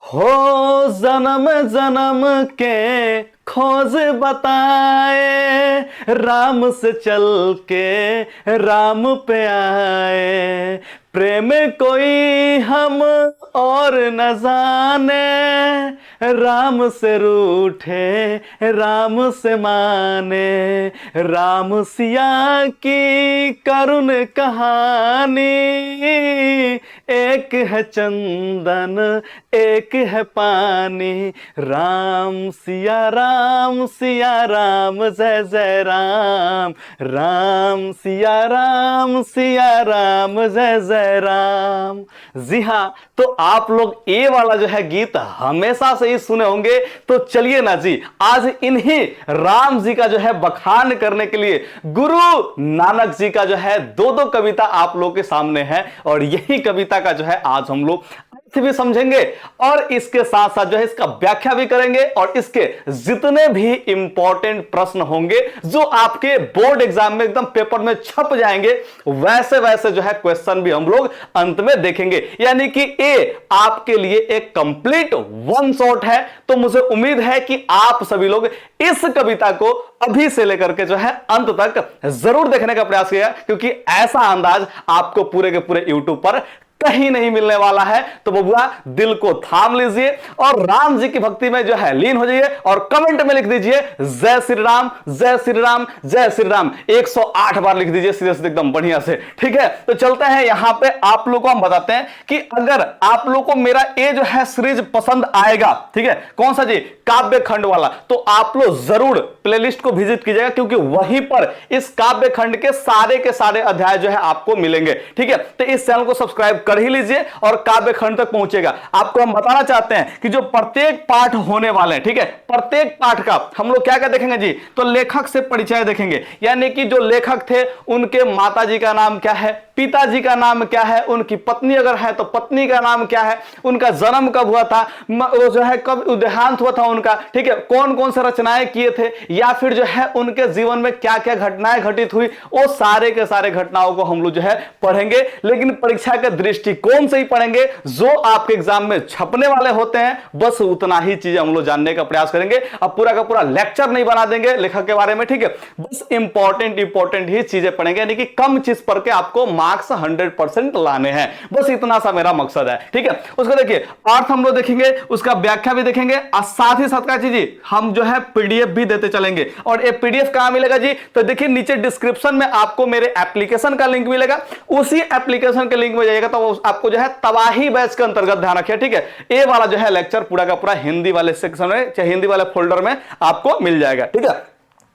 हो जन्म जन्म के खोज बताए, राम से चल के राम पे आए। प्रेम कोई हम और न जाने, राम से रूठे राम से माने। राम सिया की करुण कहानी, एक है चंदन एक है पानी। राम सिया राम जय जय राम। राम सिया राम जय जय राम। जी हाँ, तो आप लोग ये वाला जो है गीत हमेशा से ही सुने होंगे। तो चलिए ना जी, आज इन्हीं राम जी का जो है बखान करने के लिए गुरु नानक जी का जो है दो दो कविता आप लोग के सामने है, और यही कविता का जो है आज हम लोग अर्थ भी समझेंगे और इसके साथ साथ जो है इसका व्याख्या भी करेंगे, और इसके जितने भी इंपॉर्टेंट प्रश्न होंगे जो आपके बोर्ड एग्जाम में एकदम पेपर में छप जाएंगे, वैसे वैसे जो है क्वेश्चन भी हम लोग अंत में देखेंगे। यानी कि ये आपके लिए एक कंप्लीट वन शॉट है। तो मुझे उम्मीद है कि आप सभी लोग इस कविता को अभी से लेकर के जो है अंत तक जरूर देखने का प्रयास किया, क्योंकि ऐसा अंदाज आपको पूरे के पूरे यूट्यूब पर कहीं नहीं मिलने वाला है। तो बबुआ दिल को थाम लीजिए और राम जी की भक्ति में जो है लीन हो जाइए, और कमेंट में लिख दीजिए जय श्री राम जय श्री राम जय श्री राम 108 बार लिख दीजिए, सीधे सीधे एकदम बढ़िया से। ठीक है, तो चलते हैं यहां पे आप लोगों को हम बताते हैं कि अगर आप लोगों को मेरा ये जो है सीरीज पसंद आएगा, ठीक है, कौन सा जी, काव्य खंड वाला, तो आप लोग जरूर प्लेलिस्ट को विजिट कीजिएगा, क्योंकि वहीं पर इस काव्य खंड के सारे अध्याय जो है आपको मिलेंगे। ठीक है, तो इस चैनल को सब्सक्राइब कर ही लीजिए और काव्य खंड तक पहुंचेगा। आपको हम बताना चाहते हैं कि जो प्रत्येक पाठ होने वाले हैं, ठीक है, प्रत्येक पाठ का हम लोग क्या क्या देखेंगे जी, तो लेखक से परिचय देखेंगे। यानी कि जो लेखक थे उनके माता जी का नाम क्या है, पिताजी का नाम क्या है, उनकी पत्नी अगर है तो पत्नी का नाम क्या है, उनका जन्म कब हुआ था, वो जो है कब देहांत हुआ था उनका, ठीक है, कौन कौन से रचनाएं किए थे, या फिर जो है उनके जीवन में क्या क्या घटनाएं घटित हुई, वो सारे के सारे घटनाओं को हम लोग जो है पढ़ेंगे। लेकिन परीक्षा के दृष्टिकोण से ही पढ़ेंगे, जो आपके एग्जाम में छपने वाले होते हैं बस उतना ही चीज हम लोग जानने का प्रयास करेंगे। अब पूरा का पूरा लेक्चर नहीं बना देंगे लेखक के बारे में, ठीक है, बस इंपॉर्टेंट ही चीजें पढ़ेंगे, यानी कि कम चीज पढ़ के आपको मार्क्स 100% लाने हैं, बस इतना सा मेरा मकसद है। ठीक है, उसको देखिए अर्थ हम लोग देखेंगे, उसका व्याख्या भी देखेंगे, और साथ ही साथ क्या चीज हम जो है पीडीएफ भी देते चलेंगे। और ये पीडीएफ कहां मिलेगा जी, तो देखिए नीचे डिस्क्रिप्शन में आपको मेरे एप्लीकेशन का लिंक मिलेगा, उसी एप्लीकेशन के लिंक में जाइएगा तो आपको जो है तबाही बैच के अंतर्गत ध्यान रखिए। ठीक है, ये वाला जो है लेक्चर पूरा का पूरा हिंदी वाले सेक्शन में, चाहे हिंदी वाले फोल्डर में आपको मिल जाएगा। ठीक है,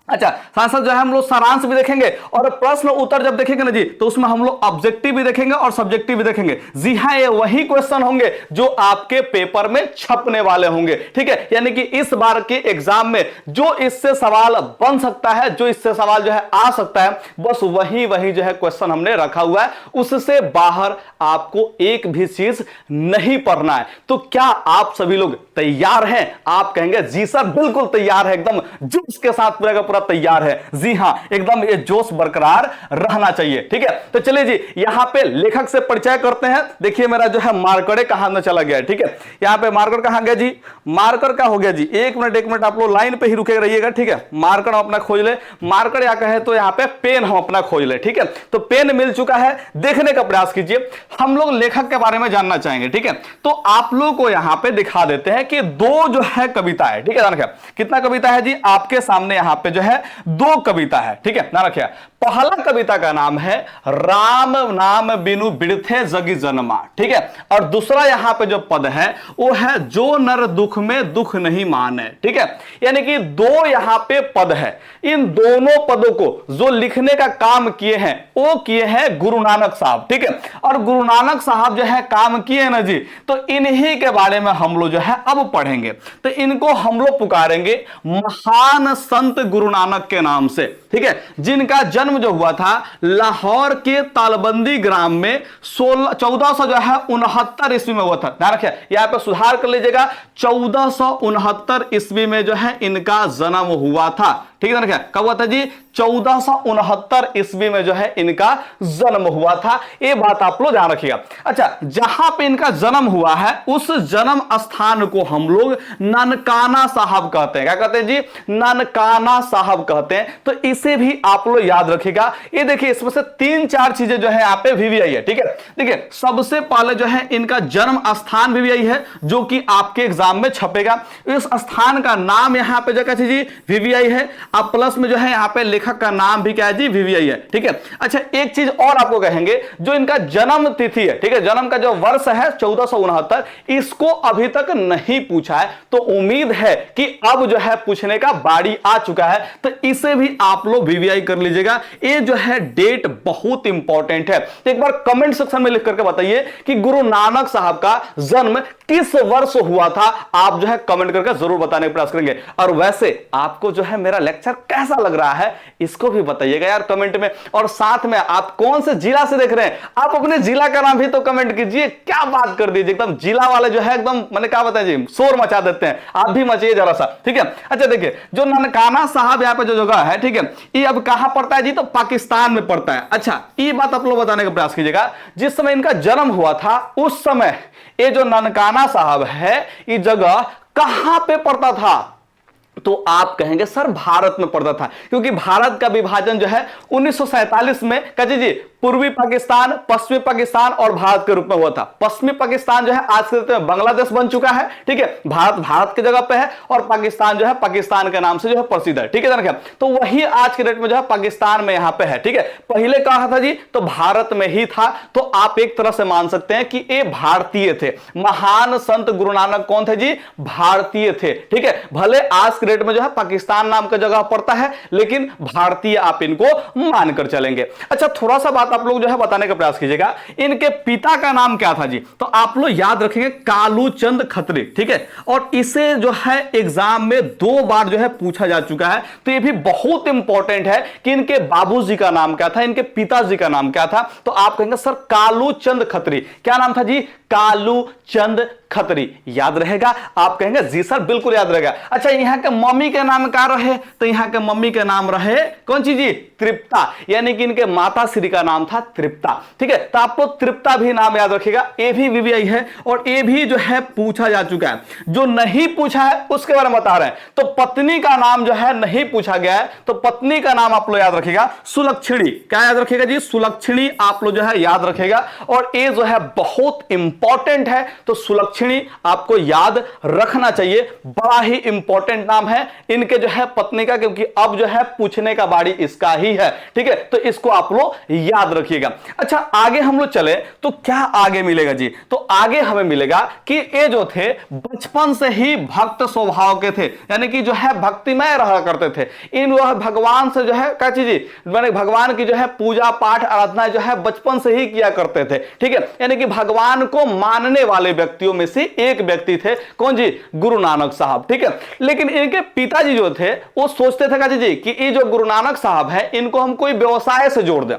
अच्छा, साथ साथ जो है हम लोग सारांश भी देखेंगे, और प्रश्न उत्तर जब देखेंगे ना जी, तो उसमें हम लोग ऑब्जेक्टिव भी देखेंगे और सब्जेक्टिव भी देखेंगे। जी हाँ, ये वही क्वेश्चन होंगे जो आपके पेपर में छपने वाले होंगे। ठीक है, यानी कि इस बार के एग्जाम में जो इससे सवाल बन सकता है, जो इससे सवाल जो है आ सकता है, बस वही जो है क्वेश्चन हमने रखा हुआ है, उससे बाहर आपको एक भी चीज नहीं पढ़ना है। तो क्या आप सभी लोग तैयार हैं? आप कहेंगे जी सर बिल्कुल तैयार है, एकदम जोश के साथ पूरा का पूरा तैयार है। जी हां, एकदम ये जोश बरकरार रहना चाहिए। ठीक है, तो चलिए जी यहां पे लेखक से परिचय करते हैं। देखिए मेरा जो है मार्कर कहां में चला गया है। ठीक है, यहां पे मार्कर कहां गया जी, मार्कर क्या हो गया जी, एक मिनट आप लोग लाइन पे ही रुके रहिएगा। ठीक है, मार्कर हम अपना खोज ले, मार्कर या कहे तो यहां पे पेन हम अपना खोज ले। ठीक है, तो पेन मिल चुका है, देखने का प्रयास कीजिए। हम लोग लेखक के बारे में जानना चाहेंगे। ठीक है, तो आप लोग को यहां पे दिखा देते हैं कि दो जो है कविता है। ठीक है, ध्यान रखिए कितना कविता है जी, आपके सामने यहां पे जो है दो कविता है। ठीक है, ध्यान रखिए, पहला कविता का नाम है राम नाम बिनु बिरथे जगी जन्मा। ठीक है, और दूसरा यहां पे जो पद है वो है जो नर दुख में दुख नहीं माने। ठीक है, यानी कि दो यहां पे पद है, इन दोनों पदों को जो लिखने का काम किए हैं वो किए हैं गुरु नानक साहब। ठीक है, और गुरु नानक साहब जो है काम किए ना जी, तो इन्हीं के बारे में हम लोग जो है अब पढ़ेंगे। तो इनको हम लोग पुकारेंगे महान संत गुरु नानक के नाम से। ठीक है, जिनका जन्म जो हुआ था लाहौर के तालबंदी ग्राम में 1469 ईस्वी में हुआ था। ध्यान रखिए, यहां पे सुधार कर लीजिएगा, 1469 ईस्वी में जो है इनका जन्म हुआ था। ठीक है, कब हुआ था जी, 1469 ईस्वी में जो है इनका जन्म हुआ था। ये बात आप लोग ध्यान रखिएगा। अच्छा, जहां पे इनका जन्म हुआ है उस जन्म स्थान को हम लोग ननकाना साहब कहते हैं। क्या कहते हैं जी? ननकाना साहब कहते हैं। तो इसे भी आप लोग याद रखिएगा। ये देखिए, इसमें से 3-4 चीजें जो है यहाँ पे वीवीआई है। ठीक है, देखिए सबसे पहले जो है इनका जन्म स्थान वीवीआई है, जो कि आपके एग्जाम में छपेगा। इस स्थान का नाम यहाँ पे जगह जी वीवीआई है। अब प्लस में जो है यहाँ पे लेखक का नाम भी क्या है जी? वीवीआई है। ठीक है, अच्छा एक चीज और आपको कहेंगे, जो इनका जन्म तिथि है, ठीक है, जन्म का जो वर्ष है 1469, इसको अभी तक नहीं पूछा है। तो उम्मीद है कि अब जो है पूछने का बारी आ चुका है। तो इसे भी आप लोग वीवीआई कर लीजिएगा। ये जो है डेट बहुत इंपॉर्टेंट है। एक बार कमेंट सेक्शन में लिख करके बताइए कि गुरु नानक साहब का जन्म किस वर्ष हुआ था। आप जो है कमेंट करके जरूर बताने का प्रयास करेंगे। और वैसे आपको जो है मेरा लेक्चर कैसा लग रहा है इसको भी बताइएगा यार कमेंट में। और साथ में आप कौन से जिला से देख रहे हैं, आप अपने जिला का नाम भी तो कमेंट कीजिए। क्या बात कर दीजिए, एकदम जिला वाले जो है एकदम मैंने क्या बताया जी, शोर मचा देते हैं। आप भी मचिए जरा सा। ठीक है, अच्छा देखिए, जो ननकाना साहब यहाँ पे जो जगह है, ठीक है, ये अब कहां पड़ता है जी? तो पाकिस्तान में पड़ता है। अच्छा, ये बात आप लोग बताने का प्रयास कीजिएगा। जिस समय इनका जन्म हुआ था उस समय ये जो ननकाना साहब है, ये जगह कहां पे पड़ता था? तो आप कहेंगे सर भारत में पड़ता था, क्योंकि भारत का विभाजन जो है 1947 में कह जी पूर्वी पाकिस्तान, पश्चिमी पाकिस्तान और भारत के रूप में हुआ था। पश्चिमी पाकिस्तान जो है आज के दिन में बांग्लादेश बन चुका है। ठीक है, भारत भारत की जगह पे है और पाकिस्तान जो है पाकिस्तान के नाम से जो है प्रसिद्ध है। ठीक है, तो वही आज के डेट में जो है पाकिस्तान में यहां पे है। ठीक है, पहले कहा था जी तो भारत में ही था। तो आप एक तरह से मान सकते हैं कि ये भारतीय थे। महान संत गुरु नानक कौन थे जी? भारतीय थे। ठीक है, भले आज के डेट में जो है पाकिस्तान नाम का जगह पड़ता है, लेकिन भारतीय आप इनको मानकर चलेंगे। अच्छा, थोड़ा सा बात आप लोग जो है बताने का प्रयास कीजिएगा। इनके पिता का नाम क्या था जी? तो आप लोग याद रखेंगे कालूचंद खत्री। ठीक है, और इसे जो है एग्जाम में 2 बार जो है पूछा जा चुका है। तो ये भी बहुत इंपॉर्टेंट है कि इनके बाबूजी का नाम क्या था, इनके पिताजी का नाम क्या था। तो आप कहेंगे सर कालूचंद खत्री। क्या नाम था जी? कालूचंद खत्री। याद रहेगा? आप कहेंगे जी सर बिल्कुल याद रहेगा। अच्छा, यहां के मम्मी के नाम क्या रहे? तो यहां के मम्मी के नाम रहे कौन सी जी? तृप्ता, यानी कि इनके माता श्री का नाम था तृप्ता। ठीक है, तो आप लोग तृप्ता भी नाम याद रखिएगा। ये भी वीवीआई है और ये भी जो है पूछा जा चुका है। जो नहीं पूछा है उसके बारे में बता रहे हैं। तो पत्नी का नाम जो है नहीं पूछा गया है, तो पत्नी का नाम आप लोग याद रखिएगा सुलक्षणी। क्या याद रखिएगा जी? सुलक्षणी आप लोग जो है याद रखेगा। और ये जो है बहुत इंपॉर्टेंट है, तो सुलक्षणी आपको याद रखना चाहिए। बड़ा ही इंपॉर्टेंट नाम है इनके जो है पत्नी का, क्योंकि अब जो है पूछने का बारी इसका ही है। ठीक है, तो इसको आप लोग याद रखिएगा। अच्छा, आगे हम लोग चले तो क्या आगे मिलेगा जी? तो आगे हमें मिलेगा कि ये जो थे बचपन से ही भक्त स्वभाव के थे, यानी कि जो है भक्तिमय रहा करते थे। इन वह भगवान से जो है क्या चीज, मैंने भगवान की जो है पूजा पाठ आराधना जो है बचपन से ही किया करते थे। ठीक है, यानी कि भगवान को मानने वाले व्यक्तियों में से एक व्यक्ति थे। कौन जी? गुरु नानक साहब। ठीक है, लेकिन इनके पिताजी जो थे वो सोचते थे काजी जी कि ये जो गुरु नानक साहब है इनको हम कोई व्यवसाय से जोड़ दें,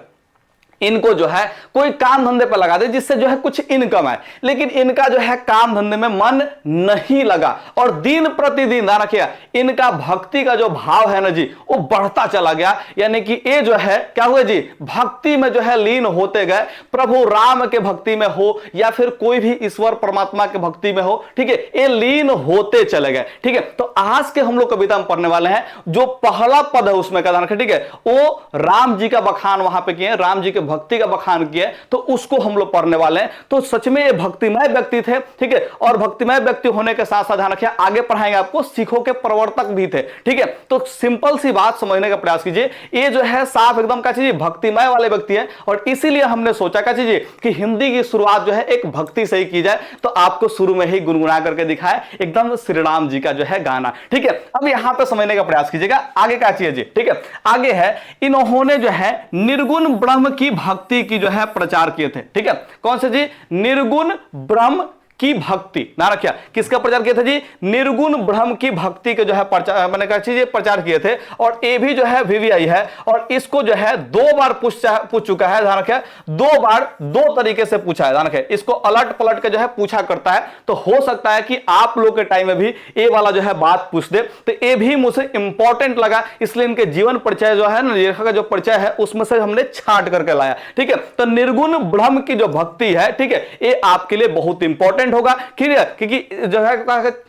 इनको जो है कोई काम धंधे पर लगा दे जिससे जो है कुछ इनकम है। लेकिन इनका जो है काम धंधे में मन नहीं लगा और दिन प्रतिदिन ध्यान रखिएगा इनका भक्ति का जो भाव है ना जी वो बढ़ता चला गया। यानी कि ये जो है क्या हुआ जी, भक्ति में जो है लीन होते गए। प्रभु राम के भक्ति में हो या फिर कोई भी ईश्वर परमात्मा के भक्ति में हो, ठीक है, ये लीन होते चले गए। ठीक है, तो आज के हम लोग कविता में पढ़ने वाले हैं जो पहला पद है उसमें का ध्यान रखें। ठीक है, वो राम जी का बखान वहां पे किए, राम जी के भक्ति का बखान किए, तो उसको हम लोग पढ़ने वाले हैं। तो सच में ये भक्तिमय व्यक्ति थे। ठीक है, और भक्तिमय व्यक्ति होने के साथ साथ ध्यान रखिए आगे पढ़ाएंगे आपको सिखों के प्रवर्तक भी थे। ठीक है, तो सिंपल सी बात समझने का प्रयास कीजिए। ये जो है साफ एकदम क्या चीज भक्तिमय वाले व्यक्ति हैं और इसीलिए हमने सोचा क्या चीज कि हिंदी की शुरुआत जो है एक भक्ति से ही की जाए। तो आपको शुरू में ही गुनगुना करके दिखाए एकदम श्री राम जी का जो है गाना। ठीक है, अब यहां पर समझने का प्रयास कीजिएगा आगे क्या चाहिए जी। ठीक है, आगे है इन्होंने जो है निर्गुण ब्रह्म की भक्ति की जो है प्रचार किए थे। ठीक है, कौन से जी? निर्गुण ब्रह्म की भक्ति, ना रखिया, किसका प्रचार किए थे जी? निर्गुण ब्रह्म की भक्ति के जो है प्रचार, मैंने कहा चीजें प्रचार किए थे। और ये भी जो है वीवीआई है, और इसको जो है 2 बार पूछ चुका है, ध्यान रखिए, 2 बार 2 तरीके से पूछा है, ध्यान रखिए, इसको अलट पलट के जो है पूछा करता है। तो हो सकता है कि आप लोग के टाइम में भी ये वाला जो है बात पूछ दे, तो ये भी मुझे इंपॉर्टेंट लगा, इसलिए इनके जीवन परिचय जो है ना, लेखक का जो परिचय है उसमें से हमने छांट करके लाया, ठीक है। तो निर्गुण ब्रह्म की जो भक्ति है, ठीक है, ये आपके लिए बहुत इंपॉर्टेंट होगा, ठीक है, क्योंकि जो है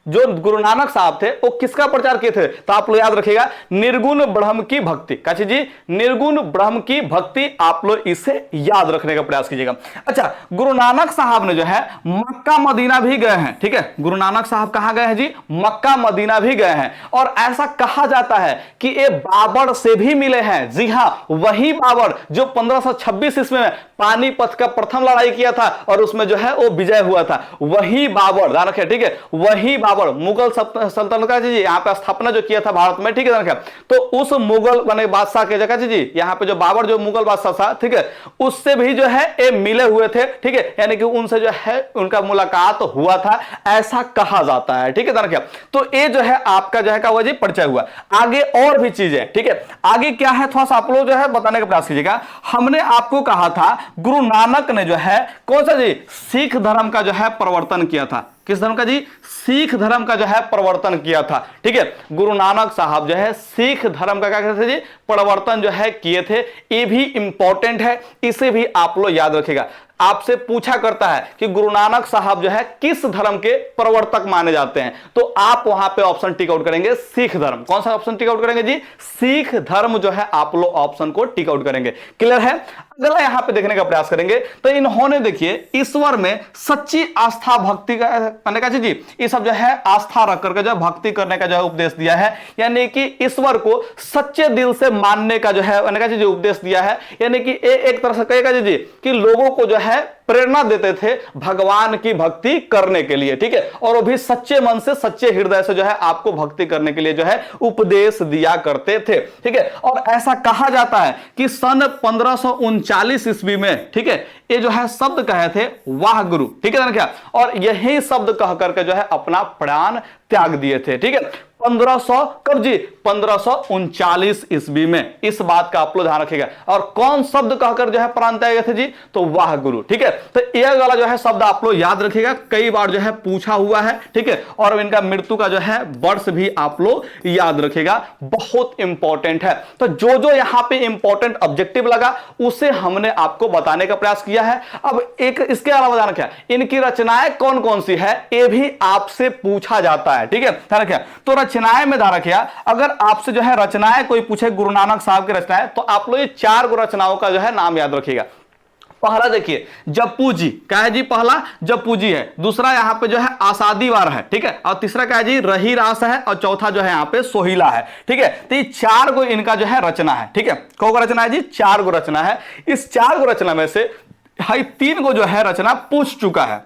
जो गुरु नानक साहब थे वो किसका प्रचार किए थे? तो आप लोग याद रखिएगा, निर्गुण ब्रह्म की भक्ति। काची जी, निर्गुण ब्रह्म की भक्ति, आप लोग इसे याद रखने का प्रयास कीजिएगा। अच्छा, गुरु नानक साहब ने जो है मक्का मदीना भी गए हैं, ठीक है, गुरु नानक साहब कहां गए हैं जी? मक्का मदीना भी गए हैं। और ऐसा कहा जाता है कि ये बाबर से भी मिले हैं। जी हां, वही बाबर जो 1526 ईस्वी में पानीपत का प्रथम लड़ाई किया था और उसमें जो है वो विजय हुआ था, वही बाबर, ध्यान रखिए, ठीक है, वही बाबर मुगल सल्तनत का जी यहाँ पे स्थापना जो किया था भारत में, ठीक है। तो उस मुगल बने बादशाह के जगह जी यहाँ पे जो बाबर जो मुगल बादशाह था, ठीक है, उससे भी जो है ये मिले हुए थे, ठीक है, यानी कि उनसे जो है उनका मुलाकात हुआ था, ऐसा कहा जाता है, ठीक है। तो ये जो है आपका जो है का जी परिचय हुआ। आगे और भी चीजें, ठीक है, आगे क्या है थोड़ा सा आप लोग जो है बताने का प्रयास कीजिएगा। हमने आपको कहा था गुरु नानक ने जो है कौन सा जी? सिख धर्म का जो है प्रवर्तन किया था। किस धर्म का जी? सिख धर्म का जो है प्रवर्तन किया था, ठीक है। गुरु नानक साहब जो है सिख धर्म का क्या कहते थे जी? प्रवर्तन जो है किए थे। ये भी इंपॉर्टेंट है, इसे भी आप लोग याद रखिएगा। आपसे पूछा करता है कि गुरु नानक साहब जो है किस धर्म के प्रवर्तक माने जाते हैं, तो आप वहां पे ऑप्शन टिक आउट करेंगे सिख धर्म। कौन सा ऑप्शन टिक आउट करेंगे जी? सिख धर्म जो है आप लोग ऑप्शन को टिक आउट करेंगे। क्लियर है? अगला यहां पे देखने का प्रयास करेंगे तो इन्होंने देखिए ईश्वर में सच्ची आस्था भक्ति का मैंने कहा जी ये सब जो है आस्था रख करके जो भक्ति करने का जो है उपदेश दिया है, यानी कि ईश्वर को सच्चे दिल से मानने का जो है मैंने कहा जी उपदेश दिया है। यानी कि एक तरह से कहेगा जी कि लोगों को जो है प्रेरणा देते थे भगवान की भक्ति करने के लिए, ठीक है, और वो भी सच्चे मन से सच्चे हृदय से जो है आपको भक्ति करने के लिए जो है उपदेश दिया करते थे, ठीक है। और ऐसा कहा जाता है कि सन 1539 ईस्वी में, ठीक है, ये जो है शब्द कहे थे वाह गुरु, ठीक है ना क्या, और यही शब्द कह करके जो है अपना प्राण त्याग दिए थे, ठीक है। 1500 कब जी? 1539 ईस्वी में। इस बात का आप लोग ध्यान रखिएगा। और कौन शब्द कहकर जो है प्राण त्याग थे जी? तो वाह गुरु, ठीक है। तो यह वाला जो है शब्द आप लोग याद रखिएगा, कई बार जो है पूछा हुआ है, ठीक है। और इनका मृत्यु का जो है वर्ष भी आप लोग याद रखिएगा, बहुत इंपॉर्टेंट है। तो जो जो यहां पे इंपॉर्टेंट ऑब्जेक्टिव लगा उसे हमने आपको बताने का प्रयास किया है। अब एक इसके अलावा ध्यान रखिए, इनकी रचनाएं कौन कौन सी है ये भी आपसे पूछा जाता है, ठीक है, ध्यान रखिए। तो रचनाएं में ध्यान रखिए, अगर आपसे जो है रचनाएं कोई पूछे गुरु नानक साहब की रचनाएं, तो आप लोग ये 4 रचनाओं का जो है नाम याद रखिएगा। पहला देखिए जप्पू जी, क्या है जी? पहला जप्पू जी है, दूसरा यहां पे जो है आसादी वार है, ठीक है, और तीसरा क्या है जी? रही रास है, और चौथा जो है यहां पे सोहिला है, ठीक है। तो ये 4 गो इनका जो है रचना है, ठीक है। कौन रचना है जी? 4 गो रचना है। इस 4 गो रचना में से 3 गो जो है रचना पूछ चुका है,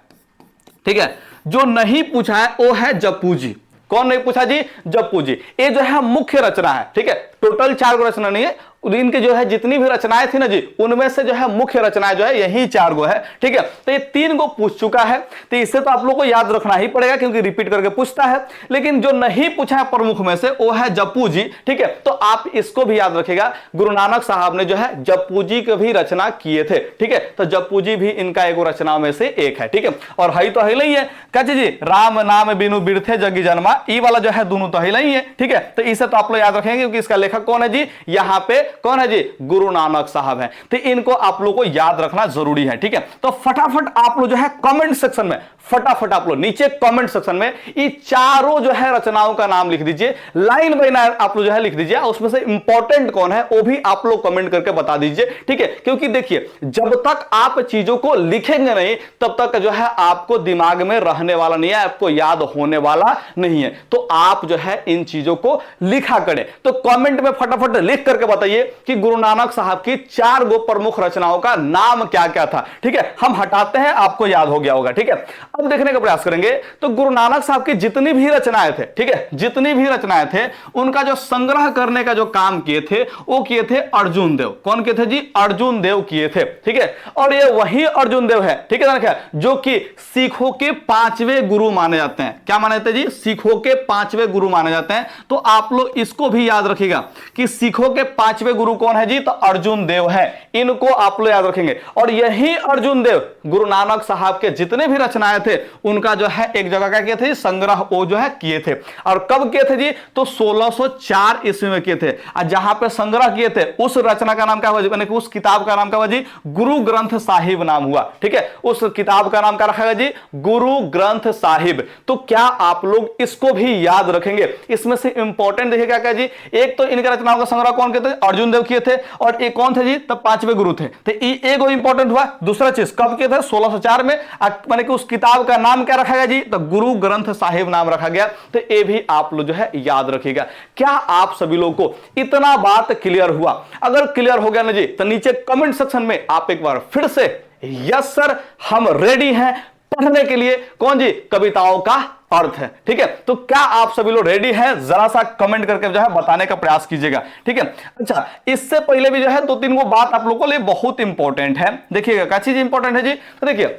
ठीक है। जो नहीं पूछा है वो है जप्पू जी। कौन नहीं पूछा जी? जप्पू जी। ये जो है मुख्य रचना है, ठीक है, टोटल 4 गो रचना नहीं है, इनके जो है जितनी भी रचनाएं थी ना जी, उनमें से जो है मुख्य रचनाएं जो है यही 4 गो है, ठीक है। तो ये 3 गो पूछ चुका है, तो इससे तो आप लोग को याद रखना ही पड़ेगा क्योंकि रिपीट करके पूछता है। लेकिन जो नहीं पूछा है प्रमुख में से वो है जप्पू जी, ठीक है। तो आप इसको भी याद रखिएगा, गुरु नानक साहब ने जो है जप्पू जी की भी रचना किए थे, ठीक है। तो जप्पू जी भी इनका एक रचनाओं में से एक है, ठीक है। और हई तो हिल ही है, कहते जी राम नाम बिनु बिरथे जगी जन्मा, ई वाला जो है दोनों तो हिल ही है, ठीक है। तो इसे तो आप लोग याद रखेंगे क्योंकि इसका लेखक कौन है जी? यहाँ पे कौन है जी? गुरु नानक साहब हैं। तो इनको आप लोगों को याद रखना जरूरी है, ठीक है। तो फटाफट आप लोग जो है कमेंट सेक्शन में, फटाफट आप लोग नीचे कमेंट सेक्शन में ये 4 जो है रचनाओं का नाम लिख दीजिए, लाइन बाय लाइन आप लोग जो है लिख दीजिए, उसमें से इंपॉर्टेंट कौन है वो भी आप लोग कमेंट करके बता दीजिए, ठीक है। क्योंकि देखिए जब तक आप चीजों को लिखेंगे नहीं तब तक जो है आपको दिमाग में रहने वाला नहीं है, आपको याद होने वाला नहीं है। तो आप जो है इन चीजों को लिखा करें। तो कमेंट कमेंट में फटाफट लिख करके बताइए कि गुरु नानक साहब की 4 गो प्रमुख रचनाओं का नाम क्या क्या था। ठीक है, हम हटाते हैं, आपको याद हो गया होगा। ठीक है, अब देखने का प्रयास करेंगे तो गुरु नानक साहब की जितनी भी रचनाएं थे, ठीक है, जितनी भी रचनाएं थे उनका जो संग्रह करने का जो काम किए थे वो किए थे अर्जुन देव। कौन किए थे जी? अर्जुन देव किए थे। ठीक है, और ये वही अर्जुन देव है, ठीक है ना, जो कि सिखों के 5वें गुरु माने जाते हैं। क्या माने जाते हैं जी? सिखों के 5वें गुरु माने जाते हैं। तो आप लोग इसको भी याद रखिएगा कि सिखों के 5वें गुरु कौन है जी? तो अर्जुन देव है। इनको आप लोग याद रखेंगे। और यही अर्जुन देव गुरु नानक साहब के जितने भी रचनाएं थे उनका जो है एक जगह क्या किए थे? संग्रह वो जो है किए थे। और कब किए थे जी? तो 1604 ईस्वी में किए थे। और जहां पे संग्रह किए थे उस रचना का नाम क्या हुआ? उस किताब का नाम क्या हुआ जी? गुरु ग्रंथ साहिब नाम हुआ। ठीक है, उस किताब का नाम क्या रखा गया जी? गुरु ग्रंथ साहिब। तो क्या आप लोग इसको भी याद रखेंगे? इसमें से इंपॉर्टेंट देखिए क्या क्या जी? एक तो इनके रचनाओं का संग्रह कौन किए थे? अर्जुन देव किए थे। और एक कौन थे जी? तब 5वें गुरु थे। तो एक इंपॉर्टेंट हुआ। दूसरा चीज कब किए थे? 1604 में। माने कि उस किताब का नाम क्या रखा गया जी? तो गुरु ग्रंथ साहिब नाम रखा गया। तो ये भी आप लोग जो है याद रखिएगा। क्या आप सभी लोगों को इतना बात क्लियर हुआ? अगर क्लियर हो गया ना जी तो नीचे कमेंट सेक्शन में आप एक बार फिर से यस सर हम रेडी हैं पढ़ने के लिए। कौन जी? कविताओं का अर्थ है। ठीक है, तो क्या आप सभी लोग रेडी हैं? जरा सा कमेंट करके जो है बताने का प्रयास कीजिएगा। ठीक है, अच्छा इससे पहले भी जो है 2-3 वो बात आप लोगों के लिए बहुत इंपॉर्टेंट है। देखिएगा क्या चीज इंपॉर्टेंट है जी? तो देखिए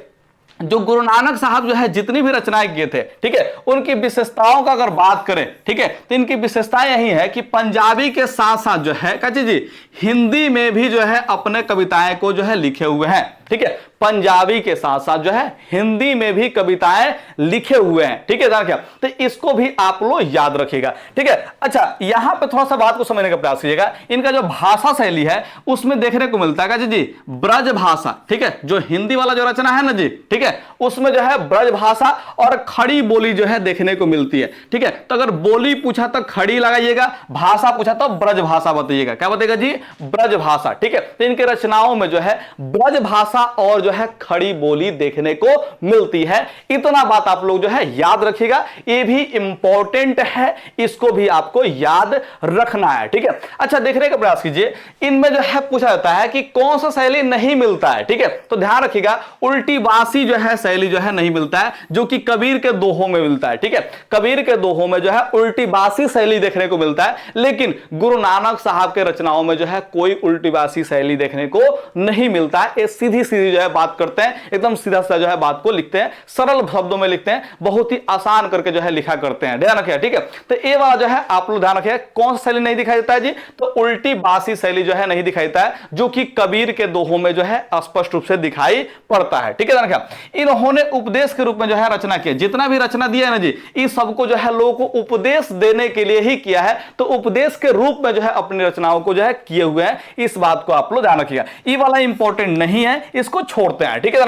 जो गुरु नानक साहब जो है जितनी भी रचनाएं किए थे, ठीक है, उनकी विशेषताओं का अगर बात करें, ठीक है, तो इनकी विशेषताएं यही है कि पंजाबी के साथ साथ जो है क्या चीज जी? हिंदी में भी जो है अपने कविताएं को जो है लिखे हुए हैं। ठीक है, पंजाबी के साथ साथ जो है हिंदी में भी कविताएं लिखे हुए हैं। ठीक है, क्या तो इसको भी आप लोग याद रखिएगा। ठीक है, अच्छा यहां पे थोड़ा सा बात को समझने का प्रयास कीजिएगा। इनका जो भाषा शैली है उसमें देखने को मिलता है जी ब्रज भाषा। ठीक है, जो हिंदी वाला जो रचना है ना जी, ठीक है, उसमें जो है ब्रज भाषा और खड़ी बोली जो है देखने को मिलती है। ठीक है, तो अगर बोली पूछा तो खड़ी लगाइएगा, भाषा पूछा तो ब्रज भाषा बताइएगा। क्या बताइएगा जी? ब्रज भाषा। ठीक है, तो इनके रचनाओं में जो है ब्रज भाषा और जो है खड़ी बोली देखने को मिलती है। इतना बात आप लोग जो है याद रखिएगा, ये भी इंपॉर्टेंट है, इसको भी आपको याद रखना है। ठीक है, अच्छा देखने का प्रयास कीजिए। इनमें जो है पूछा जाता है कि कौन सा शैली नहीं मिलता है। ठीक है, तो ध्यान रखिएगा उल्टी बासी जो है शैली जो है नहीं मिलता है, जो कि कबीर के दोहों में मिलता है। ठीक है, कबीर के दोहों में जो है उल्टी बासी शैली देखने को मिलता है, लेकिन गुरु नानक साहब के रचनाओं में जो है कोई उल्टी बासी शैली देखने को नहीं मिलता है। ये सीधी सीधी जो है बात करते हैं, एकदम सीधा सीधा जो है बात को लिखते हैं, सरल शब्दों में लिखते हैं, बहुत ही आसान करके जो है लिखा करते हैं। ध्यान रखिए। ठीक है, तो ये वाला जो है आप लोग ध्यान रखिए, कौन सा शैली नहीं दिखाई देता है जी? तो उल्टी बासी शैली जो है नहीं दिखाई देता है, जो कि कबीर के दोहों में जो है स्पष्ट रूप से दिखाई पड़ता है। ठीक है, ध्यान रखिए। इन्होंने उपदेश के रूप में जो है रचना किया, जितना भी रचना दिया है ना जी, इस सबको जो है लोगों को उपदेश देने के लिए ही किया है। तो उपदेश के रूप में जो है अपनी रचनाओं को जो है किए हुए हैं, इस बात को आप लोग ध्यान रखिएगा। ये वाला इंपॉर्टेंट नहीं है, इसको छोड़ते हैं। ठीक है,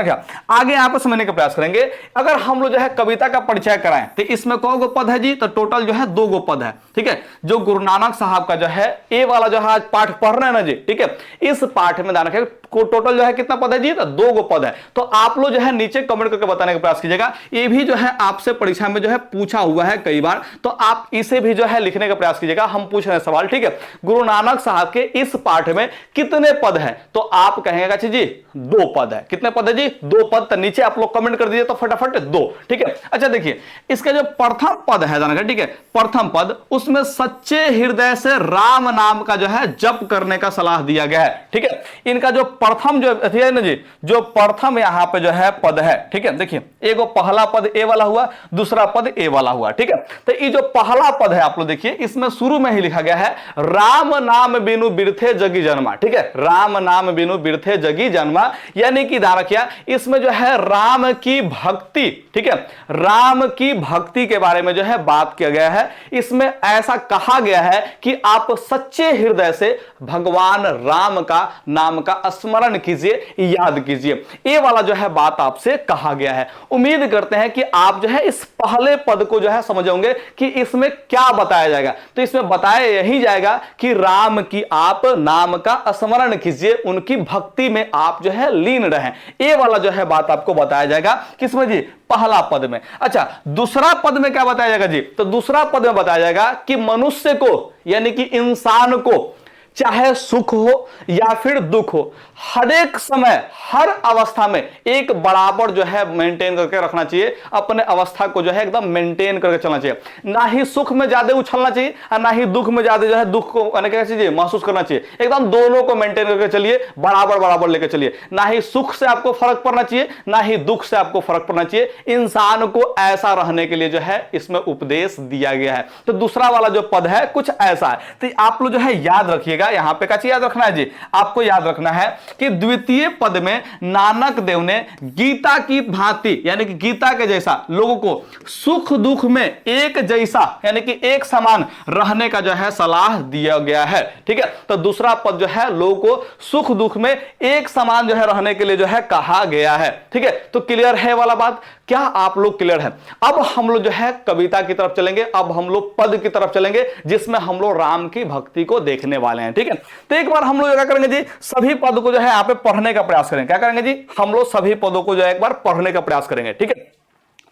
आगे यहां पर समझने का प्रयास करेंगे। अगर हम लोग जो है कविता का परिचय कराएं तो इसमें कौ गो पद है जी? तो टोटल जो है 2 गो पद है। ठीक है, जो गुरु नानक साहब का जो है ये वाला जो है आज पाठ पढ़ रहे हैं ना जी, ठीक है, इस पाठ में ध्यान रखिए टोटल जो है कितना पद है जी? तो 2 गो पद है। तो आप लोग जो है नीचे कमेंट करके बताने का प्रयास कीजिएगा। ये भी जो है आपसे परीक्षा में जो है पूछा हुआ है कई बार, तो आप इसे भी जो है लिखने का प्रयास कीजिएगा। हम पूछ रहे हैं सवाल। ठीक है, गुरु नानक साहब के इस पाठ में कितने पद है? तो आप कहेंगे जी 2 पद है। कितने पद है जी? 2 पद। तो नीचे आप लोग कमेंट कर दीजिए तो फटाफट 2। ठीक है, अच्छा देखिए इसका जो प्रथम पद है जानकर, ठीक है, प्रथम पद उसमें सच्चे हृदय से राम नाम का जो है जप करने का सलाह दिया गया है। ठीक है, इनका जो प्रथम जो है ना जी, जो प्रथम यहां पे जो है पद है, ठीक है, देखिए एगो पहला पद ए वाला हुआ, दूसरा पद ए वाला हुआ। ठीक है, तो ये जो पहला पद है आप लोग देखिए, इसमें शुरू में ही लिखा गया है राम नाम बिनु बिरथे जगी जन्मा। ठीक है, राम नाम बिनु बिरथे जगी जन्मा, यानी कि ध्यान रखिए इसमें जो है राम की भक्ति, ठीक है, राम की भक्ति के बारे में जो है बात किया गया है। इसमें ऐसा कहा गया है कि आप सच्चे हृदय से भगवान राम का नाम का स्मरण कीजिए, याद कीजिए। ये वाला जो है बात आपसे कहा गया है। उम्मीद करते हैं कि आप जो है इस पहले पद को जो है समझ होंगे कि इसमें क्या बताया जाएगा। तो इसमें बताया यही जाएगा कि राम की आप नाम का स्मरण कीजिए, उनकी भक्ति में आप जो है लीन रहें। ये वाला जो है बात आपको बताया जाएगा किसमें जी, पहला पद में। अच्छा, दूसरा पद में क्या बताया जाएगा जी, तो दूसरा पद में बताया जाएगा कि मनुष्य को यानी कि इंसान को चाहे सुख हो या फिर दुख हो, हर एक समय हर अवस्था में एक बराबर जो है मेंटेन करके रखना चाहिए, अपने अवस्था को जो है एकदम मेंटेन करके चलना चाहिए। ना ही सुख में ज्यादा उछलना चाहिए और ना ही दुख में ज्यादा जो है दुख को कैसे महसूस करना चाहिए। एकदम दोनों को मेंटेन करके चलिए, बराबर बराबर लेकर चलिए। ना ही सुख से आपको फर्क पड़ना चाहिए, ना ही दुख से आपको फर्क पड़ना चाहिए। इंसान को ऐसा रहने के लिए जो है इसमें उपदेश दिया गया है। तो दूसरा वाला जो पद है कुछ ऐसा है। तो आप लोग जो है याद रखिएगा, यहां पे क्या चीज याद रखना है जी, आपको याद रखना है कि द्वितीय पद में नानक देव ने गीता की भांति यानी कि गीता के जैसा लोगों को सुख दुख में एक जैसा यानी कि एक समान रहने का जो है सलाह दिया गया है। ठीक है, तो दूसरा पद जो है लोगों को सुख दुख में एक समान जो है रहने के लिए जो है कहा गया है। ठीक है, तो क्लियर है वाला बात, क्या आप लोग क्लियर है? अब हम लोग जो है कविता की तरफ चलेंगे, अब हम लोग पद की तरफ चलेंगे जिसमें हम लोग राम की भक्ति को देखने वाले हैं। ठीक है, तो एक बार हम लोग क्या करेंगे जी, सभी पद को जो है यहाँ पे पढ़ने का प्रयास करेंगे। क्या करेंगे जी, हम लोग सभी पदों को जो है एक बार पढ़ने का प्रयास करेंगे। ठीक है,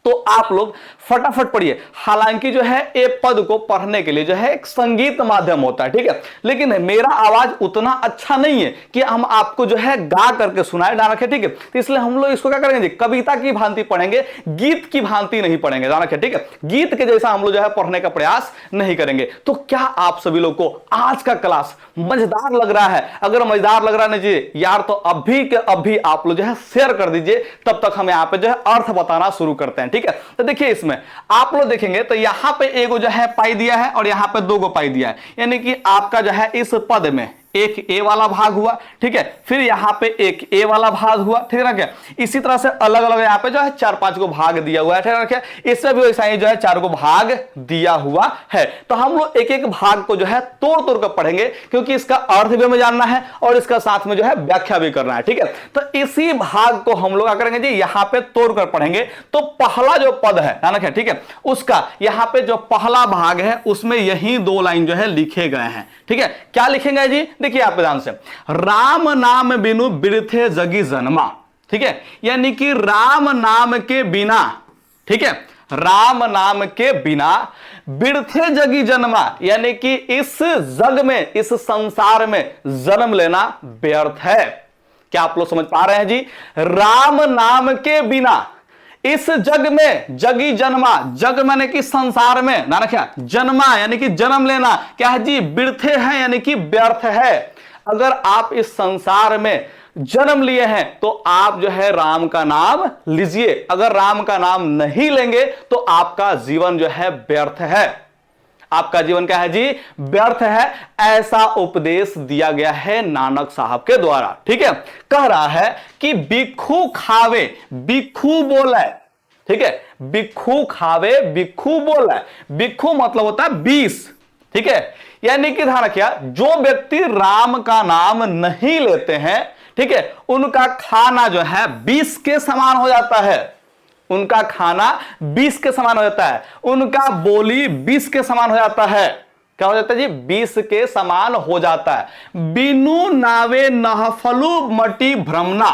तो आप लोग फटाफट पढ़िए। हालांकि जो है ये पद को पढ़ने के लिए जो है एक संगीत माध्यम होता है। ठीक है, लेकिन मेरा आवाज उतना अच्छा नहीं है कि हम आपको जो है गा करके सुनाए ना रखे। ठीक है, तो इसलिए हम लोग इसको क्या करेंगे जी, कविता की भांति पढ़ेंगे, गीत की भांति नहीं पढ़ेंगे, ध्यान रखें। ठीक है, गीत के जैसा हम लोग जो है पढ़ने का प्रयास नहीं करेंगे। तो क्या आप सभी लोग को आज का क्लास मजेदार लग रहा है? अगर मजेदार लग रहा है ना जी यार, तो अभी के अभी आप लोग जो है शेयर कर दीजिए, तब तक हम यहाँ पे जो है अर्थ बताना शुरू करते हैं। ठीक है, तो देखिए इसमें आप लोग देखेंगे तो यहां पे एगो जो है पाई दिया है और यहां पे दो गो पाई दिया है, यानी कि आपका जो है इस पद में एक ए वाला भाग हुआ। ठीक है, फिर यहां पे एक ए वाला भाग हुआ। ठीक है ना, क्या इसी तरह से अलग अलग यहां पे जो है 4-5 को भाग दिया हुआ है। ठीक है ना, क्या इसमें भी वैसा ही जो है 4 को भाग दिया हुआ है। तो हम लोग एक एक भाग को जो है तोड़ तोड़ कर पढ़ेंगे, क्योंकि इसका अर्थ भी हमें जानना है और इसका साथ में जो है व्याख्या भी करना है। ठीक है, तो इसी भाग को हम लोग क्या करेंगे जी, यहां पे तोड़ कर पढ़ेंगे। तो पहला जो पद है ध्यान रखें, ठीक है, उसका यहां पे जो पहला भाग है उसमें यही 2 लाइन जो है लिखे गए हैं। ठीक है, क्या लिखेंगे जी, देखिए आप ध्यान से, राम नाम बिनु बिरथे जगी जन्मा। ठीक है, यानी कि राम नाम के बिना, ठीक है, राम नाम के बिना बिरथे जगी जन्मा, यानी कि इस जग में इस संसार में जन्म लेना व्यर्थ है। क्या आप लोग समझ पा रहे हैं जी? राम नाम के बिना इस जग में जगी जन्मा, जग माने कि संसार में ना रखा, जन्मा यानी कि जन्म लेना क्या है जी, बिरथे है यानी कि व्यर्थ है। अगर आप इस संसार में जन्म लिए हैं तो आप जो है राम का नाम लीजिए, अगर राम का नाम नहीं लेंगे तो आपका जीवन जो है व्यर्थ है। आपका जीवन क्या है जी, व्यर्थ है। ऐसा उपदेश दिया गया है नानक साहब के द्वारा। ठीक है, कह रहा है कि भिक्षु खावे भिक्षु बोले। ठीक है, भिक्षु खावे भिक्षु बोले। भिक्षु मतलब होता है 20। ठीक है, यानी कि ध्यान रखिए, जो व्यक्ति राम का नाम नहीं लेते हैं, ठीक है, उनका खाना जो है 20 के समान हो जाता है। उनका खाना 20 के समान हो जाता है, उनका बोली 20 के समान हो जाता है। क्या हो जाता है जी, 20 के समान हो जाता है। बिनु नावे नहफलु मटी भ्रमना।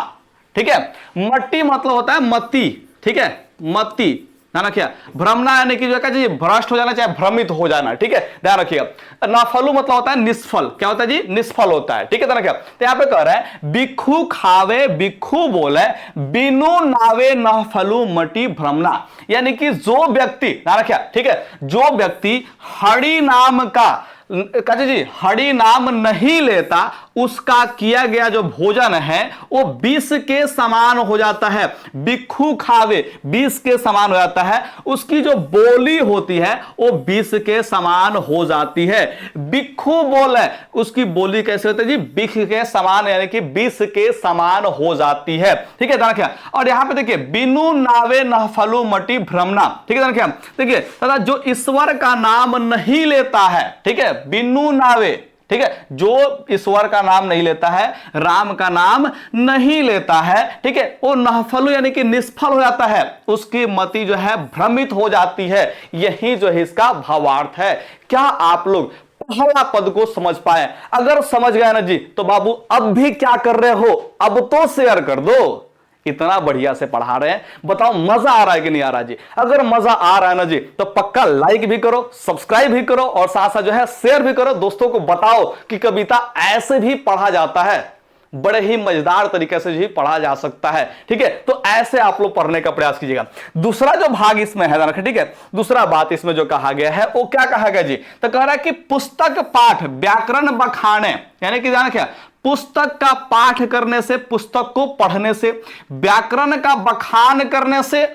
ठीक है, मट्टी मतलब होता है मती। ठीक है, मती, ध्यान रखिए। भ्रमना यानी कि जो क्या चाहिए, भ्रष्ट हो जाना, चाहे भ्रमित हो जाना। ठीक है, ध्यान रखिएगा। नाफलू मतलब होता है निष्फल। क्या होता है जी, निष्फल होता है। ठीक है, ध्यान रखिएगा। तो यहां पे कह रहा है भिक्षु खावे भिक्षु बोले बिनु नावे नहफलू मटी भ्रमना, यानी कि जो व्यक्ति, ध्यान रखिए, ठीक है, जो व्यक्ति हरि नाम का जी हरि नाम नहीं लेता, उसका किया गया जो भोजन है वो 20 के समान हो जाता है। भिक्षु खावे 20 के समान हो जाता है, उसकी जो बोली होती है वो 20 के समान हो जाती है। भिक्षु बोले, उसकी बोली कैसे होती है जी, भिक्ष के समान, यानी कि 20 के समान हो जाती है। ठीक है, ध्यान रखिए। और यहां पे देखिए बिनु नावे नहफलु मटी भ्रमना। ठीक है, ध्यान रखिए। देखिए तथा जो ईश्वर का नाम नहीं लेता है, ठीक है, बिनु नावे, ठीक है, जो ईश्वर का नाम नहीं लेता है, राम का नाम नहीं लेता है, ठीक है, वो नहफल यानी कि निष्फल हो जाता है, उसकी मति जो है भ्रमित हो जाती है। यही जो है इसका भावार्थ है। क्या आप लोग पहला पद को समझ पाए? अगर समझ गए ना जी तो बाबू अब भी क्या कर रहे हो, अब तो शेयर कर दो। इतना बढ़िया से पढ़ा रहे हैं, बताओ मजा आ रहा है कि नहीं आ रहा जी? अगर मजा आ रहा है ना जी तो पक्का लाइक भी करो, सब्सक्राइब भी करो और साथ साथ जो है शेयर भी करो। दोस्तों को बताओ कि कविता ऐसे भी पढ़ा जाता है, बड़े ही मजेदार तरीके से भी पढ़ा जा सकता है। ठीक है, तो ऐसे आप लोग पढ़ने का प्रयास कीजिएगा। दूसरा जो भाग इसमें है, ठीक है, दूसरा बात इसमें जो कहा गया है वो क्या कहा गया जी? तो कह रहा है कि पुस्तक पाठ व्याकरण बखाने, यानी कि जाना क्या, पुस्तक का पाठ करने से, पुस्तक को पढ़ने से, व्याकरण का बखान करने से,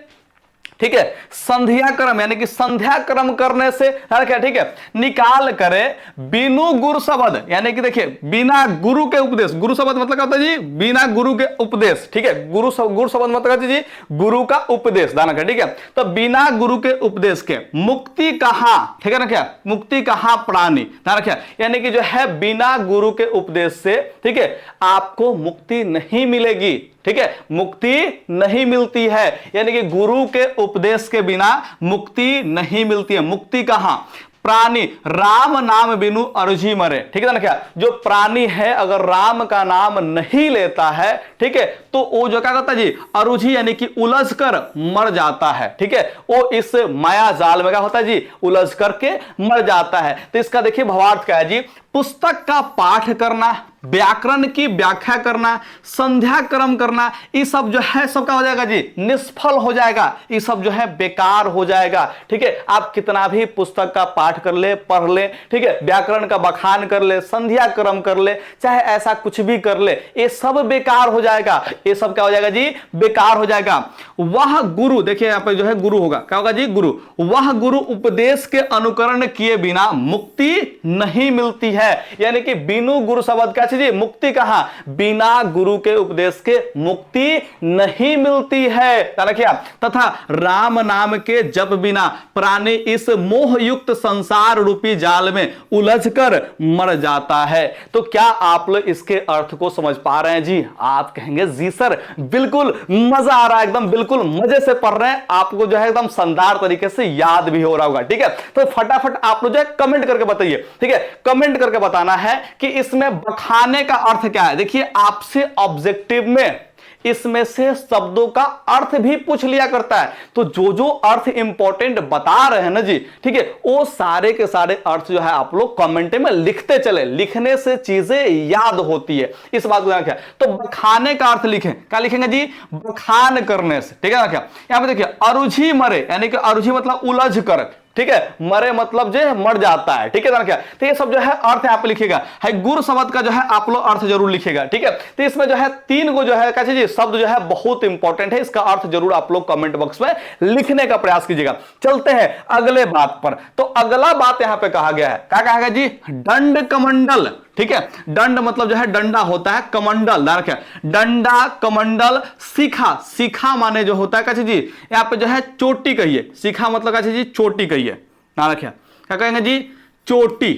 ठीक है, संध्या क्रम यानी कि संध्या क्रम करने से, क्या, ठीक है, निकाल करे बिनु गुरु शब्द, यानी कि देखिए बिना गुरु के उपदेश, गुरु शब्द मतलब क्या होता है जी? बिना गुरु के उपदेश, ठीक है, गुरु शब्द मतलब जी गुरु का उपदेश दाना का, ठीक है, तो बिना गुरु के उपदेश के मुक्ति कहां, ठीक है ना, क्या मुक्ति कहां प्राणी दाना क्या, यानी कि जो है बिना गुरु के उपदेश से, ठीक है, आपको मुक्ति नहीं मिलेगी, ठीक है, मुक्ति नहीं मिलती है, यानी कि गुरु के उपदेश के बिना मुक्ति नहीं मिलती है। मुक्ति कहां? प्राणी राम नाम बिनु अरुझि मरे, ठीक है ना, क्या जो प्राणी है अगर राम का नाम नहीं लेता है, ठीक है, तो वो जो क्या करता है जी, अरुझि यानी कि उलझ कर मर जाता है, ठीक है, वो इस माया जाल में क्या होता है जी, उलझ करके मर जाता है। तो इसका देखिए भावार्थ क्या है जी? पुस्तक का पाठ करना, व्याकरण की व्याख्या करना, संध्या क्रम करना, ये सब जो है सब क्या हो जाएगा जी? निष्फल हो जाएगा, ये सब जो है बेकार हो जाएगा। ठीक है, आप कितना भी पुस्तक का पाठ कर ले, पढ़ ले, ठीक है, व्याकरण का बखान कर ले, संध्या क्रम कर ले, चाहे ऐसा कुछ भी कर ले, ये सब बेकार हो जाएगा। ये सब क्या हो जाएगा जी? बेकार हो जाएगा। वह गुरु, देखिए यहां पर जो है गुरु होगा, क्या होगा जी? गुरु। वह गुरु उपदेश के अनुकरण किए बिना मुक्ति नहीं मिलती है, यानी कि बिनु गुरु शब्द क्या चीज? मुक्ति कहां? बिना गुरु के उपदेश के मुक्ति नहीं मिलती है। क्या? तथा राम नाम के जप बिना प्राणी इस मोह युक्त संसार रूपी जाल में उलझकर मर जाता है। तो क्या आप लोग इसके अर्थ को समझ पा रहे हैं जी? आप कहेंगे जी सर बिल्कुल मजा आ रहा है, एकदम बिल्कुल मजे से पढ़ रहे हैं, आपको जो है एकदम शानदार तरीके से याद भी हो रहा होगा। ठीक है, तो फटाफट आप लोग जो है कमेंट करके बताइए। ठीक है, कमेंट करके बताना है कि इसमें बखाने का अर्थ क्या है। देखिए आपसे ऑब्जेक्टिव में इसमें से शब्दों का अर्थ भी पूछ लिया करता है, तो जो जो अर्थ इंपॉर्टेंट बता रहे हैं ना जी, ठीक है, वो सारे के सारे अर्थ जो है आप लोग कमेंट में लिखते चले। लिखने से चीजें याद होती है, इस बात को ध्यान रखें। तो बखाने का अर्थ लिखें, क्या लिखेंगे जी? बखान करने से। ठीक है ना, क्या यहां पे देखिए अरुझि मरे, यानी कि अरुझि मतलब उलझ कर, ठीक है, मरे मतलब जो है मर जाता है। ठीक है ना, क्या तो ये सब जो है अर्थ आप लिखिएगा। है गुरु शब्द का जो है आप लोग अर्थ जरूर लिखिएगा। ठीक है, तो इसमें जो है तीन को जो है कैसे जी शब्द जो है बहुत इंपॉर्टेंट है, इसका अर्थ जरूर आप लोग कमेंट बॉक्स में लिखने का प्रयास कीजिएगा। चलते हैं अगले बात पर। तो अगला बात यहां पे कहा गया है, क्या कहा गया जी? दंड कमंडल। ठीक है, दंड मतलब जो है डंडा होता है, कमंडल क्या? डंडा कमंडल शिखा। शिखा माने जो होता है कैसे जी? यहाँ पे जो है चोटी कहिए। शिखा मतलब कैसे जी? चोटी कहिए। ना रखिए, क्या कहेंगे जी? चोटी।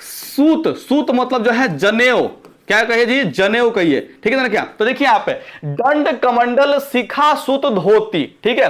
सूत, सूत मतलब जो है जनेऊ, क्या कहिए जी? जनेऊ कहिए। ठीक है ना, क्या तो देखिए यहाँ पे दंड कमंडल शिखा सूत धोती। ठीक है,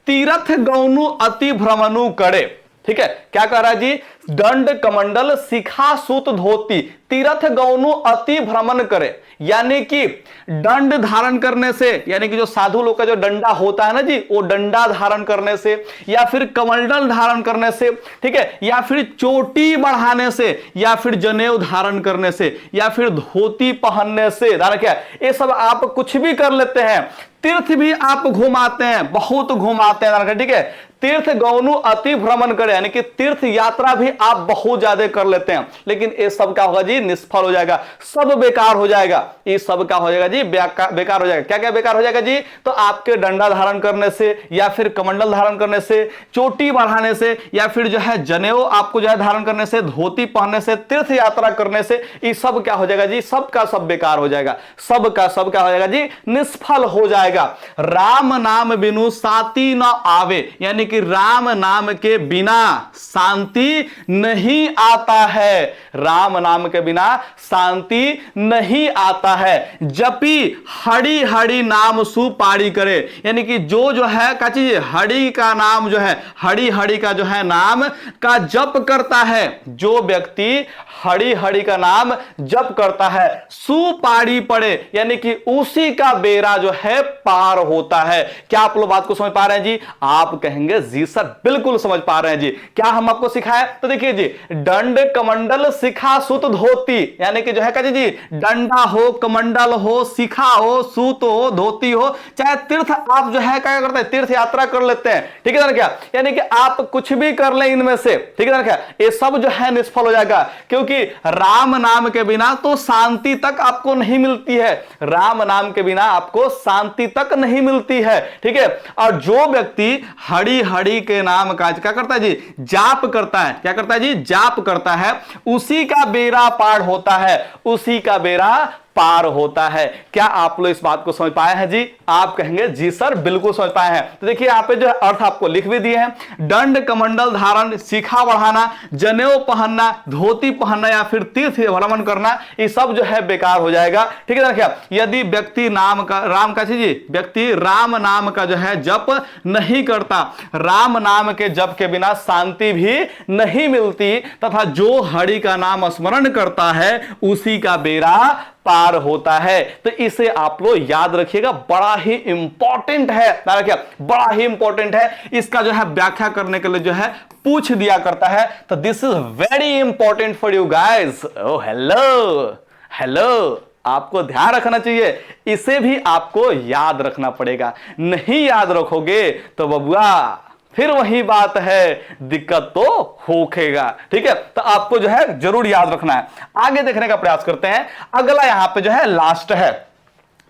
तीर्थ गौनु अति भ्रमणु करे। ठीक है, क्या कह रहा है जी? दंड कमंडल शिखा सूत धोती तीर्थ गौनु अति भ्रमण करे, यानी कि दंड धारण करने से, यानी कि जो साधु लोग का जो डंडा होता है ना जी, वो डंडा धारण करने से, या फिर कमंडल धारण करने से, ठीक है, या फिर चोटी बढ़ाने से, या फिर जनेऊ धारण करने से, या फिर धोती पहनने से, क्या ये सब आप कुछ भी कर लेते हैं। तीर्थ भी आप घुमाते हैं, बहुत घुमाते हैं। ठीक है, तीर्थ गौनु अति भ्रमण करे, यानी कि तीर्थ यात्रा भी आप बहुत ज्यादा कर लेते हैं, लेकिन ये सब क्या होगा जी? निष्फल हो जाएगा, सब बेकार हो जाएगा। ये सब क्या हो जाएगा जी? बेकार हो जाएगा। क्या क्या बेकार हो जाएगा जी? तो आपके डंडा धारण करने से, या फिर कमंडल धारण करने से, चोटी बढ़ाने से, या फिर जो है जनेऊ आपको जो है धारण करने से, धोती पहनने से, तीर्थ यात्रा करने से, ये सब क्या हो जाएगा जी? सब का सब बेकार हो जाएगा, सब का सब क्या हो जाएगा जी? निष्फल हो जाएगा। राम नाम बिनु साती न आवे, यानी कि कि राम नाम के बिना शांति नहीं आता है, राम नाम के बिना शांति नहीं आता है। जपी हरि हरि नाम सुपारी करे, यानी कि जो है क्या चीज, हरि का नाम जो है, हरि हरि का जो है नाम का जप करता है, जो व्यक्ति हरि हरि का नाम जप करता है, सुपारी पड़े, यानी कि उसी का बेड़ा जो है पार होता है। क्या आप लोग बात को समझ पा रहे हैं जी? आप कहेंगे जी सर बिल्कुल समझ पा रहे हैं जी। क्या हम आपको सिखाए? तो देखिए जी, दंड कमंडल शिखा सूत धोती, यानी कि जो है क्या जी, डंडा हो, कमंडल हो, शिखा हो, सूत हो, धोती हो, चाहे तीर्थ आप जो है क्या करते हैं, तीर्थ यात्रा कर लेते हैं, ठीक है ना क्या, यानी कि आप कुछ भी कर लें इनमें से, ठीक है ना क्या, ये सब जो है निष्फल हो जाएगा, क्योंकि राम नाम के बिना तो शांति तक आपको नहीं मिलती है, राम नाम के बिना आपको शांति तक नहीं मिलती है, ठीक है। और जो व्यक्ति हरि हरि के नाम का क्या करता है जी, जाप करता है, क्या करता है जी, जाप करता है, उसी का बेड़ा पार होता है, उसी का बेड़ा पार होता है। क्या आप लोग इस बात को समझ पाए हैं जी? आप कहेंगे जी सर बिल्कुल समझ पाए हैं। तो देखिए यहाँ पे जो है अर्थ आपको लिख भी दिए हैं, दंड कमंडल धारण, शिखा बढ़ाना, जनेऊ पहनना, धोती पहनना या फिर तीर्थ भ्रमण करना, ये सब जो है बेकार हो जाएगा, ठीक है ना क्या। यदि व्यक्ति नाम का, राम का चीज, व्यक्ति राम नाम का जो है जप नहीं करता, राम नाम के जप के बिना शांति भी नहीं मिलती, तथा जो हरि का नाम स्मरण करता है उसी का बेड़ा पार होता है। तो इसे आप लोग याद रखिएगा, बड़ा ही इंपॉर्टेंट है, क्या बड़ा ही इंपॉर्टेंट है। इसका जो है व्याख्या करने के लिए जो है पूछ दिया करता है, तो this is very important for you guys. Oh hello hello, आपको ध्यान रखना चाहिए, इसे भी आपको याद रखना पड़ेगा, नहीं याद रखोगे तो बबुआ फिर वही बात है, दिक्कत तो होखेगा, ठीक है। तो आपको जो है जरूर याद रखना है। आगे देखने का प्रयास करते हैं। अगला यहां पे जो है लास्ट है,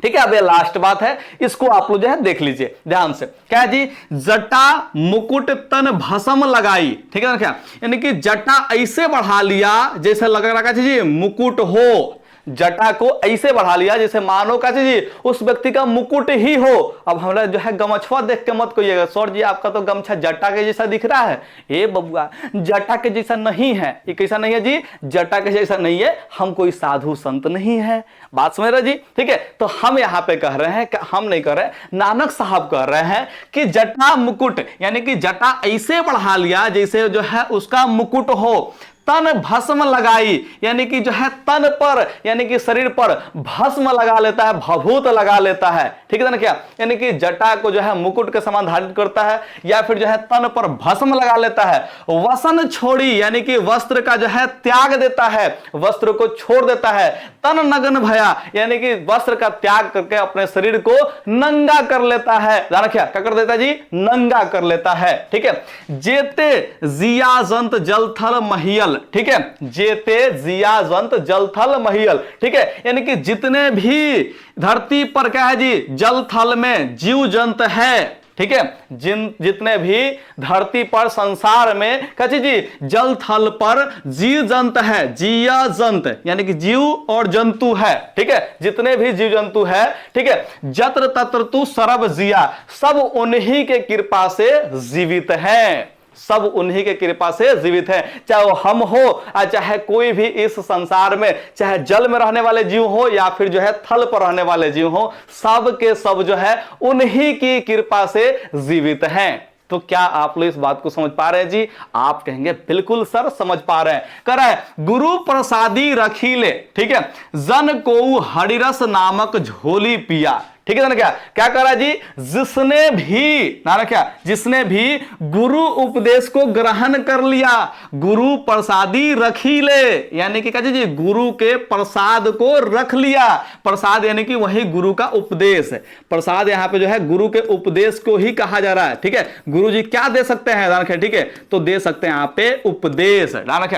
ठीक है। अब ये लास्ट बात है, इसको आप लोग जो है देख लीजिए ध्यान से। क्या है जी, जटा मुकुट तन भस्म लगाई, ठीक है ना क्या, यानी कि जटा ऐसे बढ़ा लिया जैसे लग रहा है मुकुट हो, जटा को ऐसे बढ़ा लिया जैसे मानो का चीज उस व्यक्ति का मुकुट ही हो। अब हमरा जो है गमछवा देख के मत कहिएगा सर जी आपका तो गमछा जटा के जैसा दिख रहा है, ए बबुआ जटा के जैसा नहीं है। ये कैसा नहीं है जी, जटा के जैसा नहीं है, हम कोई साधु संत नहीं है, बात समझ रहे जी, ठीक है। तो हम यहाँ पे कह रहे हैं, हम नहीं कह रहे, नानक साहब कह रहे हैं कि जटा मुकुट, यानी कि जटा ऐसे बढ़ा लिया जैसे जो है उसका मुकुट हो, तन भस्म लगाई, यानी कि जो है तन पर, यानी कि शरीर पर भस्म लगा लेता है, भभूत लगा लेता है, ठीक है ना क्या, यानी कि जटा को जो है मुकुट के समान धारित करता है, या फिर जो है तन पर भस्म लगा लेता है। वसन छोड़ी, यानी कि वस्त्र का जो है त्याग देता है, वस्त्र को छोड़ देता है। तन नग्न भया, यानी कि वस्त्र का त्याग करके अपने शरीर को नंगा कर लेता है, जाना क्या कर देता है जी, नंगा कर लेता है, ठीक है। जेते जिया जंत जल थल महियल, ठीक है, जेते जिया जंत जल थल महियल, ठीक है, यानी कि जितने भी धरती पर क्या है जी, जल थल में जीव जंत है, ठीक है, जितने भी धरती पर संसार में कची जी जल थल पर जीव जंत है, जिया जंत यानी कि जीव और जंतु है, ठीक है, जितने भी जीव जंतु है, ठीक है, जत्र तत्र तु सरब जिया, सब उन्हीं के कृपा से जीवित हैं, सब उन्हीं के कृपा से जीवित है, चाहे वो हम हो चाहे कोई भी इस संसार में, चाहे जल में रहने वाले जीव हो या फिर जो है थल पर रहने वाले जीव हो, सब के सब जो है उन्हीं की कृपा से जीवित हैं। तो क्या आप लोग इस बात को समझ पा रहे हैं जी? आप कहेंगे बिल्कुल सर समझ पा रहे हैं। कर रहा है गुरु प्रसादी रखीले, ठीक है, जन को हरिरस नामक झोली पिया, ठीक है ना क्या, क्या कह रहा है जी, जिसने भी ना क्या, जिसने भी गुरु उपदेश को ग्रहण कर लिया, गुरु प्रसादी रखी ले, यानी कि क्या जी, गुरु के प्रसाद को रख लिया, प्रसाद यानी कि वही गुरु का उपदेश, प्रसाद यहाँ पे जो है गुरु के उपदेश को ही कहा जा रहा है, ठीक है। गुरु जी क्या दे सकते हैं, ठीक है, तो दे सकते हैं यहाँ पे उपदेश,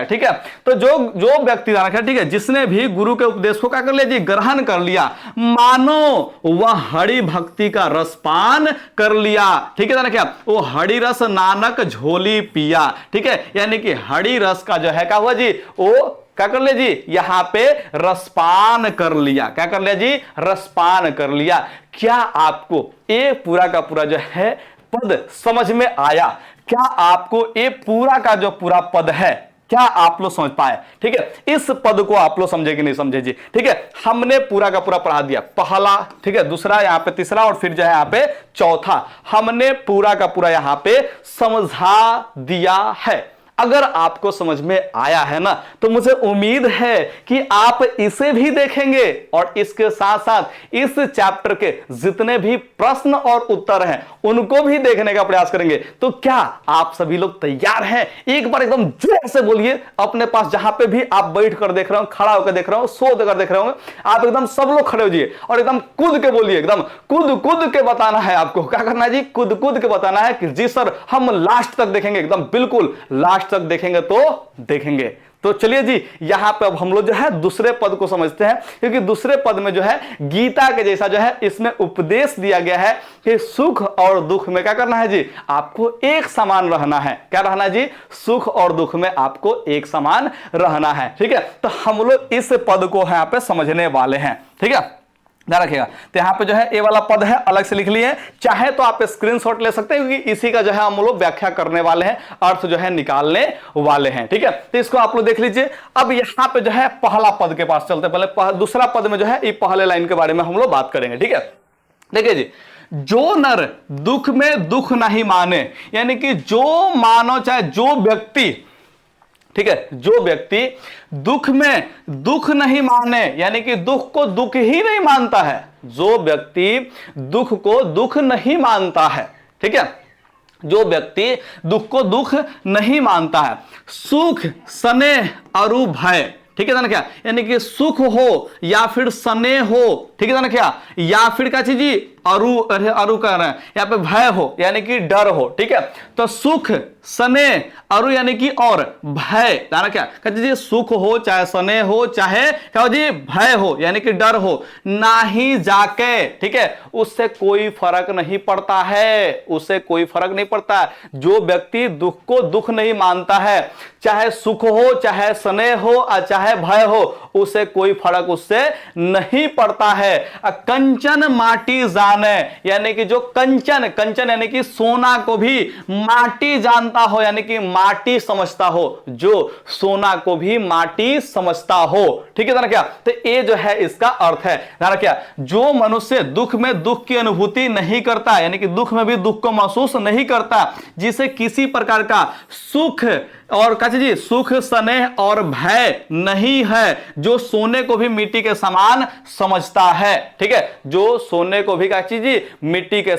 ठीक है। तो जो व्यक्ति ठीक है, जिसने भी गुरु के उपदेश को क्या कर लिया जी, ग्रहण कर लिया, मानो वह हरि भक्ति का रसपान कर लिया, ठीक है ना क्या, वो हरि रस नानक झोली पिया, ठीक है, यानी कि हरि रस का जो है क्या हुआ जी, वो क्या कर लिया जी, यहां पे रसपान कर लिया, क्या कर लिया जी, रसपान कर लिया। क्या आपको ये पूरा का पूरा जो है पद समझ में आया? क्या आपको ये पूरा का जो पूरा पद है, क्या आप लोग समझ पाए? ठीक है, इस पद को आप लोग समझे कि नहीं समझे जी? ठीक है, हमने पूरा का पूरा पढ़ा दिया, पहला, ठीक है, दूसरा, यहां पे तीसरा, और फिर जो है यहां पे चौथा, हमने पूरा का पूरा यहां पे समझा दिया है। अगर आपको समझ में आया है ना, तो मुझे उम्मीद है कि आप इसे भी देखेंगे और इसके साथ साथ इस चैप्टर के जितने भी प्रश्न और उत्तर हैं उनको भी देखने का प्रयास करेंगे। तो क्या आप सभी लोग तैयार हैं? एक बार एकदम जोर से बोलिए, अपने पास जहां पे भी आप बैठ कर देख रहे हो, खड़ा होकर देख रहे हो, सो कर देख रहे हो, आप एकदम सब लोग खड़े हो जाइए और एकदम कूद के बोलिए, एकदम कूद कूद के बताना है आपको। क्या करना है जी? कूद कूद के बताना है कि जी सर हम लास्ट तक देखेंगे, एकदम बिल्कुल लास्ट तक देखेंगे तो देखेंगे। तो चलिए जी, यहां पे अब हम लोग जो है दूसरे पद को समझते हैं, क्योंकि दूसरे पद में जो है गीता के जैसा जो है इसमें उपदेश दिया गया है कि सुख और दुख में क्या करना है जी? आपको एक समान रहना है। क्या रहना है जी? सुख और दुख में आपको एक समान रहना है। ठीक है, तो हम लोग इस पद को यहां पे समझने वाले हैं। ठीक है, ध्यान रखिएगा। तो यहाँ पे जो है ये वाला पद है, अलग से लिख लिए, चाहे तो आप स्क्रीनशॉट ले सकते हैं, क्योंकि इसी का जो है हम लोग व्याख्या करने वाले हैं, अर्थ जो है निकालने वाले हैं। ठीक है, तो इसको आप लोग देख लीजिए। अब यहाँ पे जो है पहला पद के पास चलते हैं। पहले दूसरा पद में जो है ये पहले लाइन के बारे में हम लोग बात करेंगे। ठीक है, देखिए जी, जो नर दुख में दुख नहीं माने, यानी कि जो मानो चाहे जो व्यक्ति, ठीक है, जो व्यक्ति दुख में दुख नहीं माने, यानी कि दुख को दुख ही नहीं मानता है, जो व्यक्ति दुख को दुख नहीं मानता है, ठीक है, जो व्यक्ति दुख को दुख नहीं मानता है, सुख स्नेह अरु भय, ठीक है ना क्या, यानी कि सुख हो या फिर स्नेह हो, ठीक है ना क्या, या फिर क्या चीज जी अरु अरु कर रहे हैं, यहाँ पे भय हो यानी कि डर हो। ठीक है, तो सुख स्नेह अरु यानी कि और भय, जाना क्या कहते जी, सुख हो चाहे स्नेह हो चाहे क्या हो जी भय हो यानी कि डर हो, ना ही जाके, ठीक है, उससे कोई फर्क नहीं पड़ता है, उससे कोई फर्क नहीं पड़ता। जो व्यक्ति दुख को दुख नहीं मानता है, चाहे सुख हो चाहे स्नेह हो चाहे भय हो, उसे कोई फर्क उससे नहीं पड़ता है। कंचन माटी जाने, यानी कि जो कंचन, कंचन यानी कि सोना को भी माटी जानता हो, यानी कि माटी समझता हो, जो सोना को भी माटी समझता हो। ठीक है ना क्या, तो ये जो है इसका अर्थ है ना क्या, जो मनुष्य दुख में दुख की अनुभूति नहीं करता, यानी कि दुख में भी दुख को महसूस नहीं करता, जिसे किसी प्रकार का सुख और कच्ची जी सुख स्नेह और भय नहीं है, जो सोने को भी मिट्टी के समान समझता है। ठीक है, जो सोने को भी कच्ची जी मिट्टी के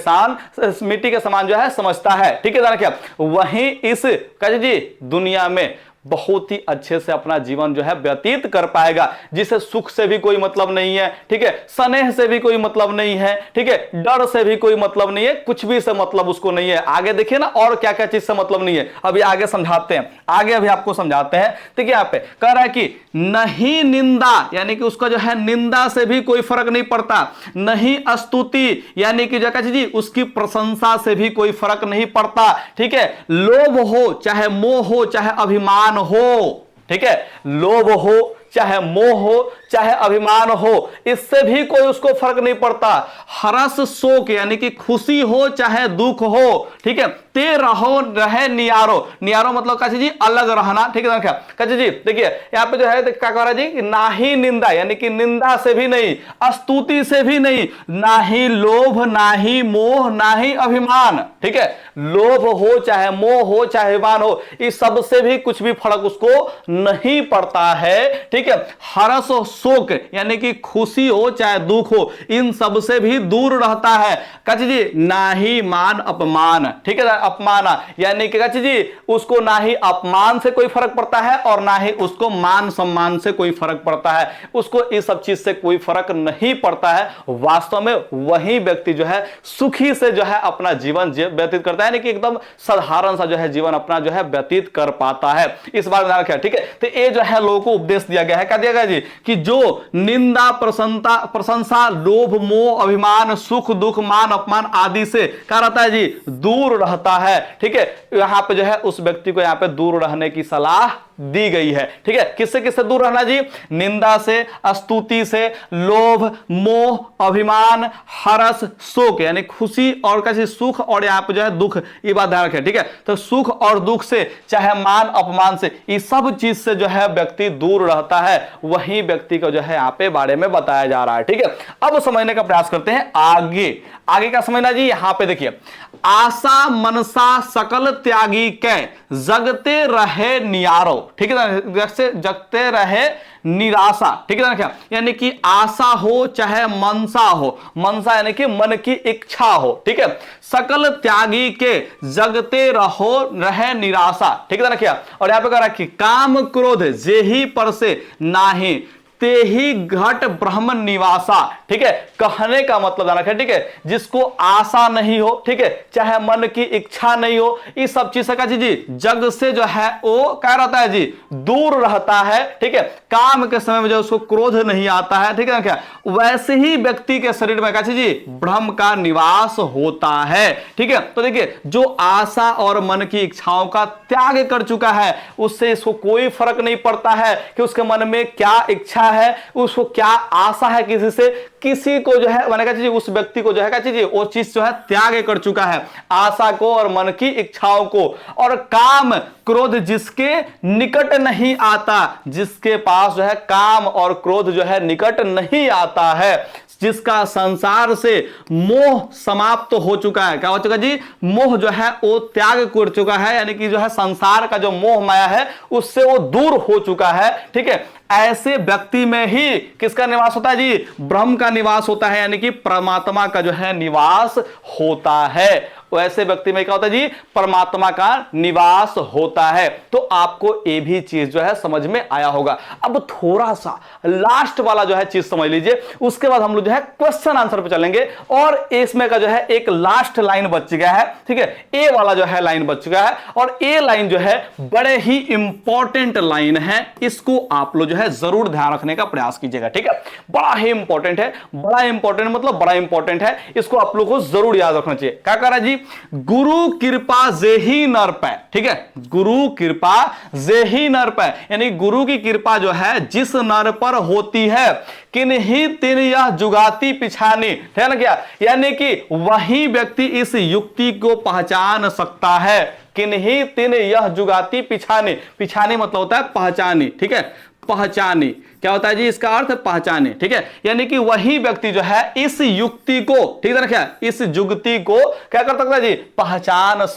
समान जो है समझता है। ठीक है, क्या वहीं इस कच्ची जी दुनिया में बहुत ही अच्छे से अपना जीवन जो है व्यतीत कर पाएगा, जिसे सुख से भी कोई मतलब नहीं है, ठीक है, स्नेह से भी कोई मतलब नहीं है, ठीक है, डर से भी कोई मतलब नहीं है, कुछ भी से मतलब उसको नहीं है। आगे देखिए ना और क्या क्या चीज से मतलब नहीं है, अभी आगे समझाते हैं, आगे अभी आपको समझाते हैं। देखिए यहाँ पे कह रहा है कि नहीं निंदा, यानी कि उसका जो है निंदा से भी कोई फर्क नहीं पड़ता, नहीं स्तुति यानी कि जो जी उसकी प्रशंसा से भी कोई फर्क नहीं पड़ता। ठीक है, लोभ हो चाहे मोह हो चाहे अभिमान हो, ठीक है, लोभ हो चाहे मोह हो चाहे अभिमान हो, इससे भी कोई उसको फर्क नहीं पड़ता। हर्ष शोक यानी कि खुशी हो चाहे दुख हो, ठीक है, ते रहो रहे नियारो, नियारो मतलब कैसे जी अलग रहना। ठीक है, क्या कैसे जी, देखिए यहाँ पे जो है क्या कह रहा है जी, ना ही निंदा यानी कि निंदा से भी नहीं, स्तुति से भी नहीं, ना ही लोभ ना ही मोह ना ही अभिमान। ठीक है, लोभ हो चाहे मोह हो चाहे अभिमान हो, इस सब से भी कुछ भी फर्क उसको नहीं पड़ता है। ठीक है, हर्ष शोक यानी कि खुशी हो चाहे दुख हो, इन सब से भी दूर रहता है। कच्ची जी ना ही मान अपमान, ठीक है, अपमान यानी कि कच्ची जी उसको ना ही अपमान से कोई फर्क पड़ता है और ना ही उसको मान सम्मान से कोई फर्क पड़ता है, उसको इस सब चीज से कोई फर्क नहीं पड़ता है। वास्तव में वही व्यक्ति जो है सुखी से जो है अपना जीवन व्यतीत करता है, यानी कि एकदम साधारण सा जो है जीवन अपना जो है व्यतीत कर पाता है। इस बार ध्यान रखिए। ठीक है, तो ये जो है लोगों को उपदेश दिया गया है, क्या दिया गया जी, कि जो निंदा प्रशंसा लोभ मोह अभिमान सुख दुख मान अपमान आदि से क्या रहता है जी, दूर रहता है। ठीक है, यहां पे जो है उस व्यक्ति को यहां पे दूर रहने की सलाह दी गई है। ठीक है, किससे किससे दूर रहना जी? निंदा से, स्तुति से, लोभ, मोह, अभिमान, हर्ष, शोक यानी खुशी और कैसे सुख और यहाँ पे जो है दुख, ये बात ध्यान रखें। ठीक है, तो सुख और दुख से, चाहे मान अपमान से, इस सब चीज से जो है व्यक्ति दूर रहता है, वही व्यक्ति को जो है यहाँ पे बारे में बताया जा रहा है। ठीक है, अब समझने का प्रयास करते हैं आगे। आगे क्या समझना जी? यहां पे देखिए, आशा मनसा सकल त्यागी के जगते रहे नियारो। ठीक है ना, जैसे जगते रहे निराशा। ठीक है ना, क्या यानी कि आशा हो चाहे मनसा हो, मनसा यानी कि मन की इच्छा हो। ठीक है, सकल त्यागी के जगते रहे निराशा। ठीक है ना, क्या और यहां पे कह रहा है कि काम क्रोध जेही पर से नाही ते ही घट ब्रह्म निवासा। ठीक है, कहने का मतलब जाना है। ठीक है, जिसको आशा नहीं हो, ठीक है, चाहे मन की इच्छा नहीं हो, इस सब चीज का जी जग से जो है वो क्या रहता है जी? दूर रहता है। ठीक है, काम के समय में जो उसको क्रोध नहीं आता है। ठीक है ना, क्या वैसे ही व्यक्ति के शरीर में क्या जी? ब्रह्म का निवास होता है। ठीक है, तो देखिए, जो आशा और मन की इच्छाओं का त्याग कर चुका है, उससे इसको कोई फर्क नहीं पड़ता है कि उसके मन में क्या इच्छा है, उसको क्या आशा है किसी से, किसी को जो है मैंने कहा उस व्यक्ति को जो है क्या वो चीज जो है त्याग कर चुका है, आशा को और मन की इच्छाओं को। और काम क्रोध जिसके निकट नहीं आता, जिसके पास जो है काम और क्रोध जो है निकट नहीं आता है, जिसका संसार से मोह समाप्त हो चुका है। क्या हो चुका जी? मोह जो है वो त्याग कर चुका है, यानी कि जो है संसार का जो मोह माया है उससे वो दूर हो चुका है। ठीक है, ऐसे व्यक्ति में ही किसका निवास होता है जी? ब्रह्म का निवास होता है, यानी कि परमात्मा का जो है निवास होता है। वैसे व्यक्ति में क्या होता है जी? परमात्मा का निवास होता है। तो आपको ये भी चीज जो है समझ में आया होगा। अब थोड़ा सा लास्ट वाला जो है चीज समझ लीजिए, उसके बाद हम लोग जो है क्वेश्चन आंसर पे चलेंगे। और इसमें का जो है एक लास्ट लाइन बच गया है। ठीक है, ए वाला जो है लाइन बच चुका है, और ए लाइन जो है बड़े ही इंपॉर्टेंट लाइन है, इसको आप लोग जो है जरूर ध्यान रखने का प्रयास कीजिएगा। ठीक है, बड़ा ही इंपॉर्टेंट है, बड़ा इंपॉर्टेंट मतलब बड़ा इंपॉर्टेंट है, इसको आप लोग को जरूर याद रखना चाहिए। क्या कह रहा है जी? गुरु कृपा जेही नर पे। ठीक है, गुरु कृपा जेही नर पे, यानी गुरु की कृपा जो है जिस नर पर होती है, किन्हीं तिन यह जुगाती पिछानी। है ना, क्या यानी कि वही व्यक्ति इस युक्ति को पहचान सकता है। किन्हीं तिन यह जुगाती पिछानी, पिछानी मतलब होता है पहचानी। ठीक है, पहचानी क्या होता है जी? इसका अर्थ पहचाने। ठीक है, यानी कि वही व्यक्ति जो है इस युक्ति को, ठीक है ना, क्या इस जुगति को क्या कर सकता है जी? पहचान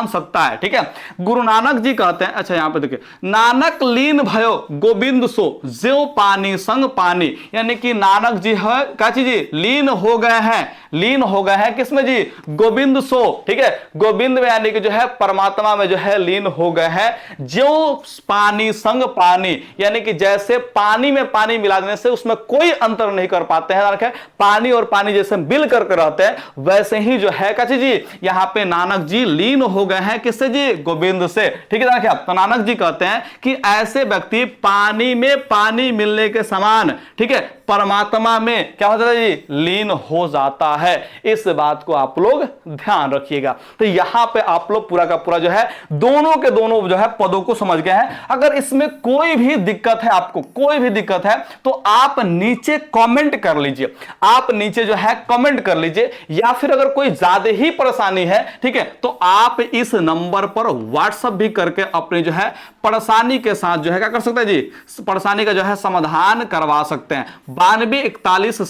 सकता है। ठीक है, गुरु नानक जी कहते हैं, अच्छा यहां पे देखिए, नानक लीन भयो गोविंद सो ज्यो पानी संग पानी, यानी कि नानक जी है क्या चीज जी? लीन हो गए हैं। लीन हो गए हैं किसमें जी? गोविंद सो। ठीक है, गोविंद में यानी कि जो है परमात्मा में जो है लीन हो गए हैं। ज्यो पानी संग पानी, यानी कि जैसे पानी में पानी मिला देने से उसमें कोई अंतर नहीं कर पाते हैं, पानी और पानी जैसे मिल करके रहते हैं, वैसे ही जो है क्या जी यहां पे नानक जी लीन हो गए हैं। किससे जी? गोविंद से। ठीक है, क्या तो नानक जी कहते हैं कि ऐसे व्यक्ति पानी में पानी मिलने के समान, ठीक है, परमात्मा में क्या होता है जी? लीन हो जाता है। इस बात को आप लोग ध्यान रखिएगा। तो यहां पे आप लोग पूरा का पूरा जो है दोनों के दोनों जो है पदों को समझ गए हैं। अगर इसमें कोई भी दिक्कत है, आपको कोई भी दिक्कत है, तो आप नीचे कमेंट कर लीजिए। आप नीचे जो है कमेंट कर लीजिए, या फिर अगर कोई ज्यादा ही परेशानी है, ठीक है, तो आप इस नंबर पर व्हाट्सएप भी करके अपनी जो है परेशानी के साथ जो है क्या कर सकते हैं जी? परेशानी का जो है समाधान करवा सकते हैं। 9241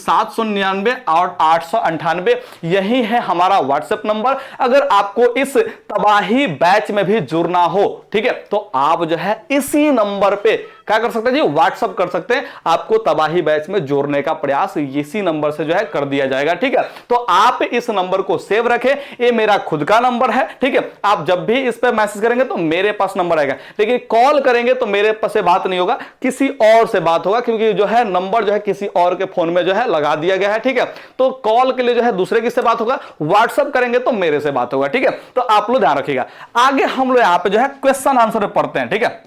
और 898 यही है हमारा व्हाट्सएप नंबर। अगर आपको इस तबाही बैच में भी जुड़ना हो, ठीक है, तो आप जो है इसी नंबर पे क्या कर सकते हैं जी? व्हाट्सएप कर सकते हैं। आपको तबाही बैच में जोड़ने का प्रयास इसी नंबर से जो है कर दिया जाएगा। ठीक है, तो आप इस नंबर को सेव रखें, ये मेरा खुद का नंबर है। ठीक है, आप जब भी इस पे मैसेज करेंगे तो मेरे पास नंबर आएगा, लेकिन कॉल करेंगे तो मेरे पास से बात नहीं होगा, किसी और से बात होगा, क्योंकि जो है नंबर जो है किसी और के फोन में जो है लगा दिया गया है। ठीक है, तो कॉल के लिए जो है दूसरे किससे बात होगा, व्हाट्सएप करेंगे तो मेरे से बात होगा। ठीक है, तो आप लोग ध्यान रखिएगा। आगे हम लोग यहाँ पे जो है क्वेश्चन आंसर पढ़ते हैं। ठीक है,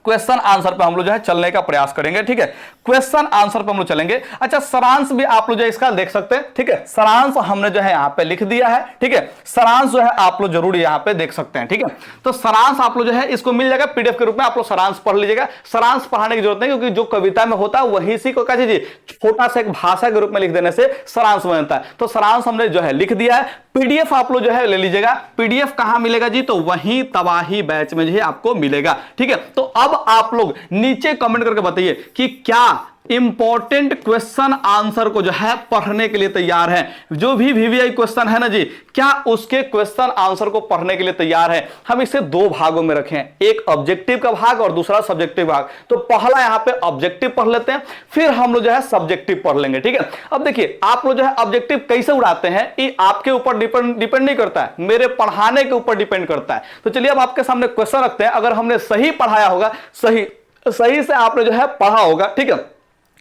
क्वेश्चन आंसर पे हम लोग जो है चलने का प्रयास करेंगे, ठीक है। क्वेश्चन आंसर पे हम लोग चलेंगे। अच्छा, सारांश भी आप लोग जो है इसका देख सकते हैं, ठीक है। सारांश हमने जो है यहाँ पे लिख दिया है, ठीक है। सारांश जो है आप लोग जरूर यहाँ पे देख सकते हैं, ठीक है। तो सारांश आप लोग जो है इसको मिल जाएगा पीडीएफ के रूप में, आप लोग सारांश पढ़ लीजिएगा। सारांश पढ़ाने की जरूरत नहीं, क्योंकि जो कविता में होता है वही सी को क्या चीज छोटा सा एक भाषा के रूप में लिख देने से सारांश बनता है। तो सारांश हमने जो है लिख दिया है। पीडीएफ आप लोग जो है ले लीजिएगा। पीडीएफ कहां मिलेगा जी? तो वहीं तबाही बैच में जो है आपको मिलेगा, ठीक है। तो अब आप लोग नीचे कमेंट करके बताइए कि क्या इंपॉर्टेंट क्वेश्चन आंसर को जो है पढ़ने के लिए तैयार है। जो भी वीवीआई क्वेश्चन है ना जी, क्या उसके क्वेश्चन आंसर को पढ़ने के लिए तैयार है। हम इसे दो भागों में रखें, एक ऑब्जेक्टिव का भाग और दूसरा सब्जेक्टिव भाग। तो पहला यहां पे ऑब्जेक्टिव पढ़ लेते हैं, फिर हम लोग जो है सब्जेक्टिव पढ़ लेंगे, ठीक है। अब देखिए आप लोग जो है ऑब्जेक्टिव कैसे उड़ाते हैं, ये आपके ऊपर डिपेंड नहीं करता है, मेरे पढ़ाने के ऊपर डिपेंड करता है। तो चलिए अब आपके सामने क्वेश्चन रखते हैं। अगर हमने सही पढ़ाया होगा, सही से आपने जो है पढ़ा होगा, ठीक है,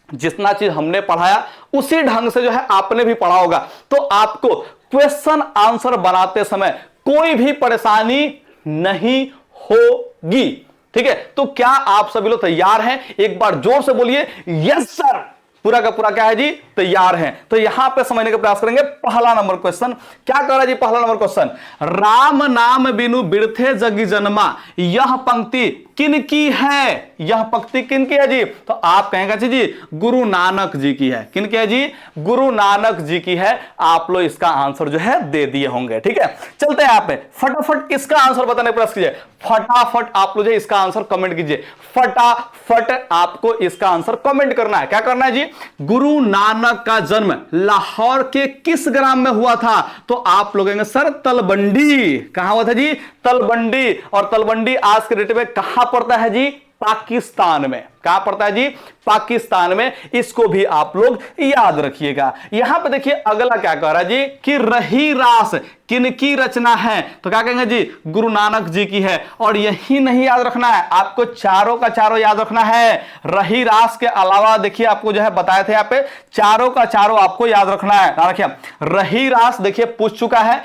जितना चीज हमने पढ़ाया उसी ढंग से जो है आपने भी पढ़ा होगा, तो आपको क्वेश्चन आंसर बनाते समय कोई भी परेशानी नहीं होगी, ठीक है। तो क्या आप सभी लोग तैयार हैं? एक बार जोर से बोलिए यस सर। पूरा का पूरा क्या है जी? तैयार हैं। तो यहां पे समझने का प्रयास करेंगे। पहला नंबर क्वेश्चन क्या कर रहा है जी? पहला नंबर क्वेश्चन, राम नाम बिनु बिरथे जगी जन्मा, यह पंक्ति किन की है? यह पंक्ति किन की है जी? तो आप कहेंगे जी गुरु नानक जी की है। किन की है जी? गुरु नानक जी की है। आप लोग इसका आंसर जो है दे दिए होंगे, ठीक है। चलते हैं यहाँ पे, फटाफट इसका आंसर बताने का प्रयास कीजिए। फटाफट आप लोग इसका आंसर कमेंट कीजिए। फटाफट आपको इसका आंसर कमेंट करना है। क्या करना है जी? गुरु नानक का जन्म लाहौर के किस ग्राम में हुआ था? तो आप लोग कहेंगे सर तलबंडी। कहां हुआ था जी? तलबंडी। और तलबंडी आज के डेट में कहां पड़ता है जी? पाकिस्तान में। कहां पड़ता है जी? पाकिस्तान में। इसको भी आप लोग याद रखिएगा। यहां पे देखिए अगला क्या कह रहा है जी कि रही रास किनकी रचना है? तो क्या कहेंगे जी? गुरु नानक जी की है। और यही नहीं याद रखना है, आपको चारों का चारों याद रखना है। रही रास के अलावा देखिए आपको जो है बताए थे यहाँ पे चारों का चारों आपको याद रखना है। देखिए रही रास देखिए पूछ चुका है,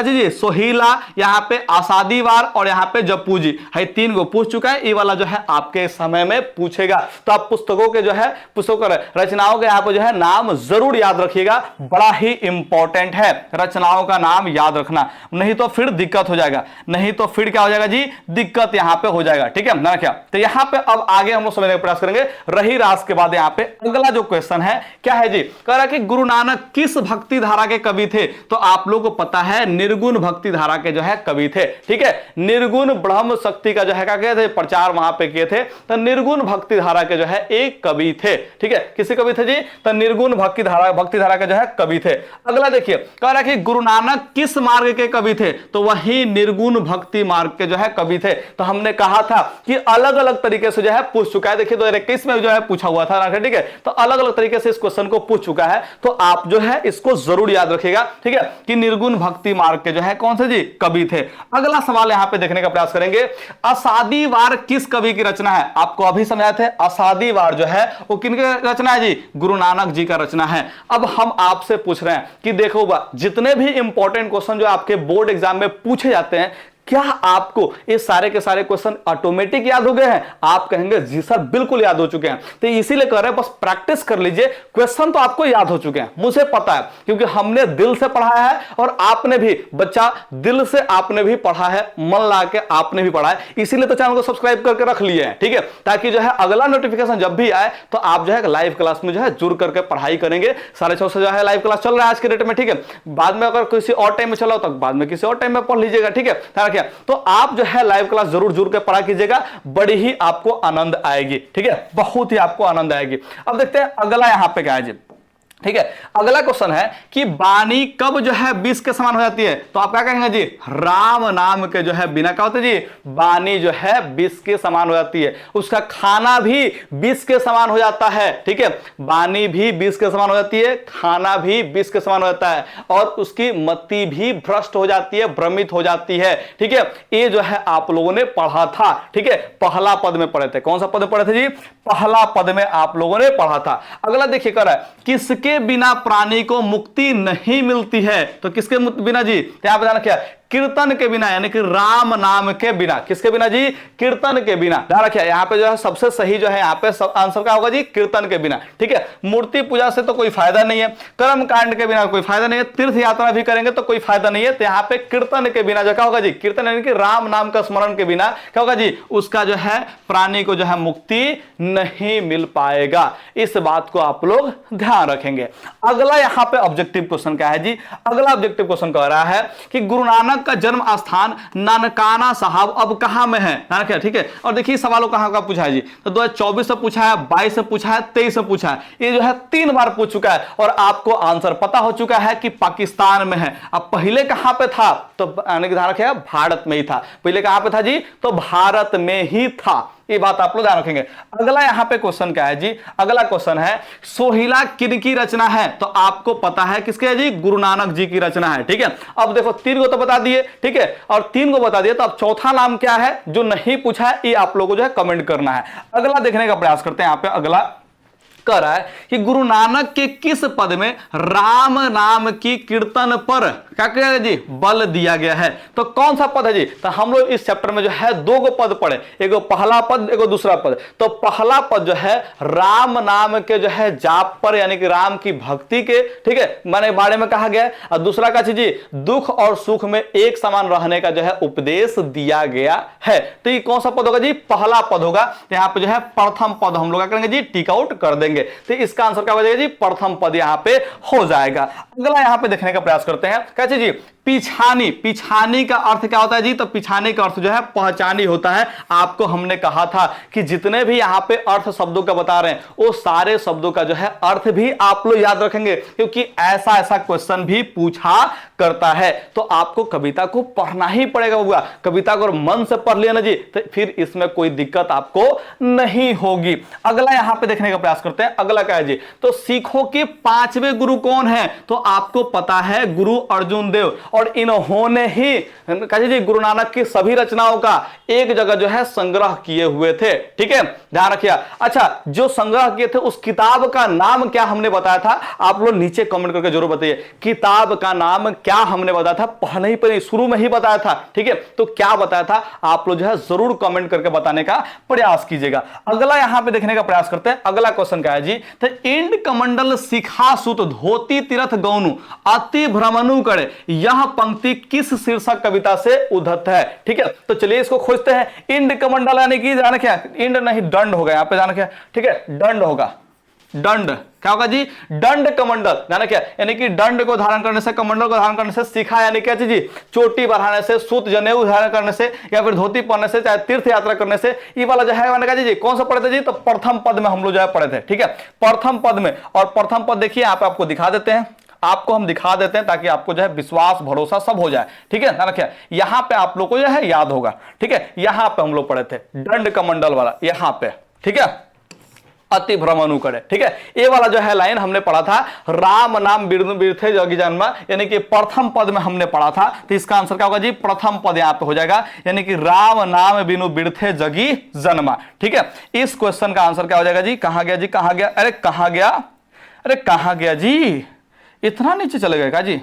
जी सोहिला, यहाँ पे आसादी वार और यहाँ पे जप्पू जी है, तीन को पूछ चुका है। ये वाला जो है आपके समय में पूछेगा। तो आप पुस्तकों के जो है पुस्तकों रचनाओं के यहाँ पे जो है नाम जरूर याद रखिएगा, बड़ा ही इंपॉर्टेंट है रचनाओं का नाम याद रखना, नहीं तो फिर दिक्कत हो जाएगा। नहीं तो फिर क्या हो जाएगा जी? दिक्कत यहां पे हो जाएगा, ठीक है ना। क्या तो यहां पे अब आगे हम लोग समझने का प्रयास करेंगे। रही रास के बाद यहां पे अगला जो क्वेश्चन है क्या है जी? कह रहा है कि गुरु नानक किस भक्ति धारा के कवि थे? तो आप लोगों को पता है निर्गुण भक्ति धारा के जो है कवि थे, ठीक है। निर्गुण ब्रह्म शक्ति का जो है क्या कहते थे प्रचार वहां पे किए थे। तो निर्गुण भक्ति धारा के जो है एक कवि थे, ठीक है। किसी कवि थे जी? तो निर्गुण भक्ति धारा के जो है कवि थे। अगला देखिए कह रहा है कि गुरु नानक किस मार्ग के कवि थे? तो वही निर्गुण भक्ति मार्ग के जो है कवि थे। तो हमने कहा था कि अलग अलग तरीके से जो है पूछ चुका है। देखिए 2021 में जो है पूछा हुआ था, ठीक है। तो अलग अलग तरीके से इस क्वेश्चन को पूछ चुका है। तो आप जो है इसको जरूर याद रखिएगा, ठीक है, कि निर्गुण भक्ति मार्ग के जो है कौन से जी कवि थे। अगला सवाल यहां पे देखने का प्रयास करेंगे, असादी वार किस कवि की रचना है? आपको अभी समझाए थे असादी वार जो है वो किनकी रचना है जी? गुरु नानक जी का रचना है। अब हम आपसे पूछ रहे हैं कि देखो जितने भी इंपॉर्टेंट क्वेश्चन जो आपके बोर्ड एग्जाम में पूछे जाते हैं, क्या आपको ये सारे के सारे क्वेश्चन ऑटोमेटिक याद हो गए हैं? आप कहेंगे जी सर बिल्कुल याद हो चुके हैं। तो इसीलिए कह रहे हैं बस प्रैक्टिस कर लीजिए। क्वेश्चन तो आपको याद हो चुके हैं, मुझे पता है, क्योंकि हमने दिल से पढ़ाया है और आपने भी बच्चा दिल से आपने भी पढ़ा है, मन ला के आपने भी पढ़ा है। इसीलिए तो चैनल को सब्सक्राइब करके रख लिए हैं, ठीक है, ताकि जो है अगला नोटिफिकेशन जब भी आए तो आप जो है लाइव क्लास में जो है जुड़ करके पढ़ाई करेंगे। 6:30 से जो है लाइव क्लास चल रहा है आज के डेट में, ठीक है। बाद में अगर किसी और टाइम में चला हो तो बाद में किसी और टाइम में पढ़ लीजिएगा, ठीक है। तो आप जो है लाइव क्लास जरूर जुड़ के पढ़ा कीजिएगा, बड़ी ही आपको आनंद आएगी, ठीक है, बहुत ही आपको आनंद आएगी। अब देखते हैं अगला यहां पे क्या है जी, ठीक है। अगला क्वेश्चन है कि बानी कब जो है 20 के समान हो जाती है? तो आप क्या कहेंगे जी? राम नाम के जो है बिना क्या होता है जी? बानी जो है 20 के समान हो जाती है। उसका खाना भी 20 के समान हो जाता है, ठीक है। बानी भी 20 के समान हो जाती है, खाना भी 20 के समान हो जाता है, और उसकी मति भी भ्रष्ट हो जाती है, भ्रमित हो जाती है, ठीक है। ये जो है आप लोगों ने पढ़ा था, ठीक है, पहला पद में पढ़े थे। कौन सा पद में पढ़े थे जी? पहला पद में आप लोगों ने पढ़ा था। अगला देखिए कर रहा है किसके बिना प्राणी को मुक्ति नहीं मिलती है? तो किसके बिना जी? यहां पे ध्यान रखिए, कीर्तन के बिना, यानी कि राम नाम के बिना। किसके बिना जी? कीर्तन के बिना। ध्यान रखिए यहाँ पे जो है सबसे सही जो है यहाँ पे आंसर क्या होगा जी? कीर्तन के बिना। ठीक है, मूर्ति पूजा से तो कोई फायदा नहीं है, कर्म कांड के बिना कोई फायदा नहीं है, तीर्थ यात्रा भी करेंगे तो कोई फायदा नहीं है। तो यहाँ पे कीर्तन के बिना जो क्या होगा जी? कीर्तन यानी कि राम नाम का स्मरण के बिना क्या होगा जी? उसका जो है प्राणी को जो है मुक्ति नहीं मिल पाएगा। इस बात को आप लोग ध्यान रखेंगे। अगला यहाँ पे ऑब्जेक्टिव क्वेश्चन क्या है जी? अगला ऑब्जेक्टिव क्वेश्चन कह रहा है कि गुरु नानक का जन्म स्थान नानकाना साहब अब कहां में है? ठीक है, और देखिए सवालों कहां का पूछा है जी? तो 2024 से पूछा है, 22 से पूछा है, 23 से पूछा है। ये जो है 3 बार पूछ चुका है और आपको आंसर पता हो चुका है कि पाकिस्तान में है। अब पहले कहां पे था? तो ध्यान रखिएगा, भारत में ही था। पहले कहां पे था जी? तो भारत में ही था। ये बात आप लोग ध्यान रखेंगे। अगला यहाँ पे क्वेश्चन क्या है जी? अगला क्वेश्चन है सोहिला किनकी रचना है? तो आपको पता है किसके है जी? गुरु नानक जी की रचना है। ठीक है, अब देखो 3 को तो बता दिए, ठीक है, और 3 को बता दिए, तो अब चौथा नाम क्या है जो नहीं पूछा है? ये आप लोगों को जो है कमेंट करना है। अगला देखने का प्रयास करते हैं। यहाँ पे अगला कह रहा है कि गुरु नानक के किस पद में राम नाम की कीर्तन पर क्या किया गया जी? बल दिया गया है। तो कौन सा पद है जी? तो हम लोग इस चैप्टर में जो है 2 पद पढ़े, एक पहला पद, एक दूसरा पद। तो पहला पद जो है राम नाम के जो है जाप पर, यानी कि राम की भक्ति के, ठीक है, माने बारे में कहा गया है। और दूसरा का जी दुख और सुख में एक समान रहने का जो है उपदेश दिया गया है। तो ये कौन सा पद होगा जी? पहला पद होगा। तो यहाँ पे जो है प्रथम पद हम लोग क्या करेंगे जी? टिक आउट कर देंगे। तो इसका आंसर क्या हो जाएगा जी? प्रथम पद यहां पे हो जाएगा। अगला यहां पे देखने का प्रयास करते हैं। कैसे जी? पिछानी। पिछानी का अर्थ क्या होता है जी? तो पिछानी का अर्थ जो है पहचानी होता है। आपको हमने कहा था कि जितने भी यहां पे अर्थ शब्दों का बता रहे हैं वो सारे शब्दों का जो है अर्थ भी आप लोग याद रखेंगे, क्योंकि ऐसा ऐसा क्वेश्चन भी पूछा करता है। तो आपको कविता को पढ़ना ही पड़ेगा बुआ। कविता को मन से पढ़ लिया ना जी, तो फिर इसमें कोई दिक्कत आपको नहीं होगी। अगला यहां पे देखने का प्रयास करते हैं। अगला क्या है जी? तो सिखों के 5वें गुरु कौन है? तो आपको पता है गुरु अर्जुन देव, और इन्होंने ही कहे जी गुरु नानक की सभी रचनाओं का एक जगह जो है संग्रह किए हुए थे। ठीक है, ध्यान रखिए। अच्छा, जो संग्रह किए थे उस किताब का नाम क्या हमने बताया था? आप लोग नीचे कमेंट करके जरूर बताइए किताब का नाम क्या हमने बताया था। पहले ही पर शुरू में ही बताया था। ठीक है, तो क्या बताया था आप लोग जो है जरूर कमेंट करके बताने का प्रयास कीजिएगा। अगला यहां पे देखने का प्रयास करते हैं। अगला क्वेश्चन क्या है जी? तो इंड कमंडल शिखा सुत धोती तीर्थ गौनु अति भ्रमणु करे, यह पंक्ति किस शीर्षक कविता से उद्धत है? ठीक है, तो चलिए इसको खोजते हैं। इंड कमंडल यानी कि जाने क्या? इंड नहीं, दंड होगा यहाँ पे, जाने क्या? ठीक है, दंड होगा। दंड क्या होगा जी? दंड कमंडल, जाना क्या? यानी कि दंड को धारण करने से, कमंडल को धारण करने से, शिखा यानी क्या जी? चोटी बढ़ाने से, सूत जनेऊ धारण करने से, या फिर धोती पहनने से, चाहे तीर्थ यात्रा करने से। ये वाला जो है मैंने कहा जी कौन सा पढ़े थे जी? तो प्रथम पद में हम लोग जो है पढ़े थे। ठीक है, प्रथम पद में। और प्रथम पद देखिए यहाँ पे आपको दिखा देते हैं, आपको हम दिखा देते हैं ताकि आपको जो है विश्वास भरोसा सब हो जाए। ठीक है, रखिए यहां पे आप लोग को जो है याद होगा। ठीक है, यहां पे हम लोग पढ़े थे दंड कमंडल वाला, यहां पे। ठीक है, अति भ्रमणु करे। ठीक है, ये वाला जो है लाइन हमने पढ़ा था, राम नाम बिरनु बिरथे जगी जन्मा, यानी कि प्रथम पद में हमने पढ़ा था। तो इसका आंसर क्या होगा जी? प्रथम पद यहां पे हो जाएगा, यानी कि राम नाम बिनु बिरथे जगी जन्मा। ठीक है, इस क्वेश्चन का आंसर क्या हो जाएगा जी? कहां गया जी? कहां गया? अरे कहां गया? अरे कहां गया जी? इतना नीचे चले गए का जी?